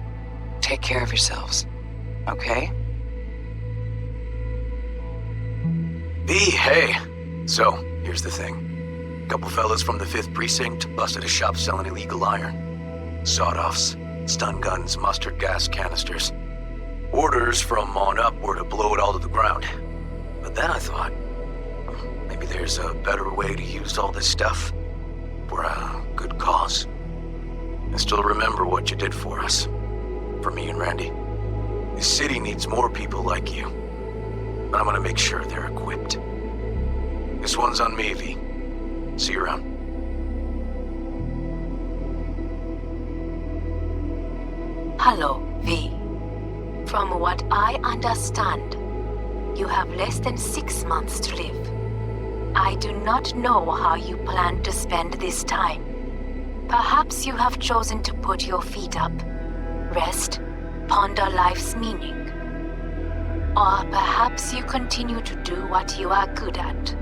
[SPEAKER 10] take care of yourselves, okay?
[SPEAKER 4] V, hey. So, here's the thing. Couple fellas from the 5th Precinct busted a shop selling illegal iron. Sawed-offs, stun guns, mustard gas canisters. Orders from on up were to blow it all to the ground. But then I thought, maybe there's a better way to use all this stuff for a good cause. I still remember what you did for us. For me and Randy. This city needs more people like you. I'm gonna make sure they're equipped. This one's on me, V. See you around.
[SPEAKER 3] Hello, V. From what I understand, you have less than 6 months to live. I do not know how you plan to spend this time. Perhaps you have chosen to put your feet up, rest, ponder life's meaning. Or perhaps you continue to do what you are good at.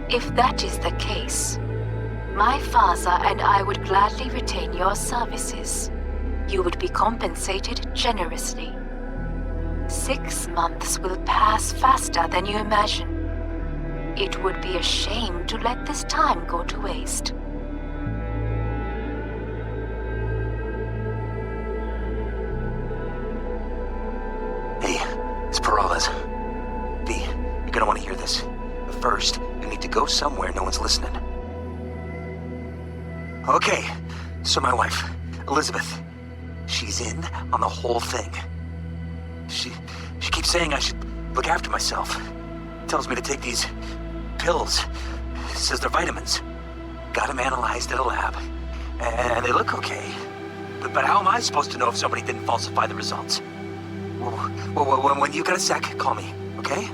[SPEAKER 3] If that is the case, my father and I would gladly retain your services. You would be compensated generously. 6 months will pass faster than you imagine. It would be a shame to let this time go to waste.
[SPEAKER 4] Hey, it's Peralez. V, you're gonna want to hear this. But first, you need to go somewhere no one's listening. Okay, so my wife, Elizabeth, she's in on the whole thing. She keeps saying I should look after myself. Tells me to take these pills. Says they're vitamins. Got them analyzed at a lab. And they look okay. But how am I supposed to know if somebody didn't falsify the results? Well, when you got a sec, call me, okay?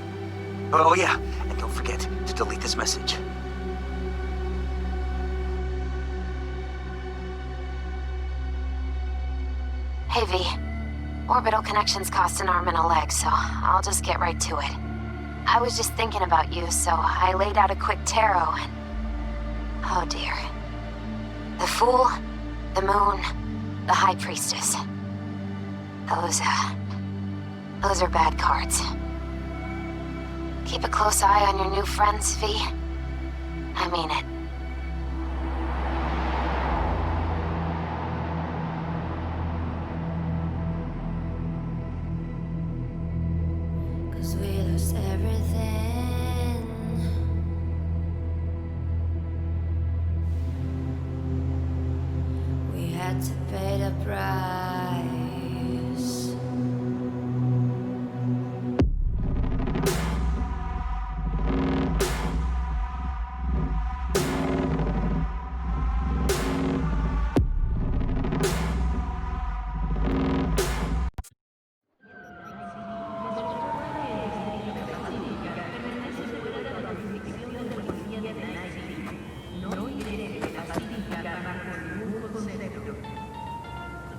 [SPEAKER 4] Oh yeah, and don't forget to delete this message.
[SPEAKER 3] Hey, V. Orbital connections cost an arm and a leg, so I'll just get right to it. I was just thinking about you, so I laid out a quick tarot and... Oh dear. The Fool, the Moon, the High Priestess. Those are bad cards. Keep a close eye on your new friends, V. I mean it.
[SPEAKER 12] To pay the price.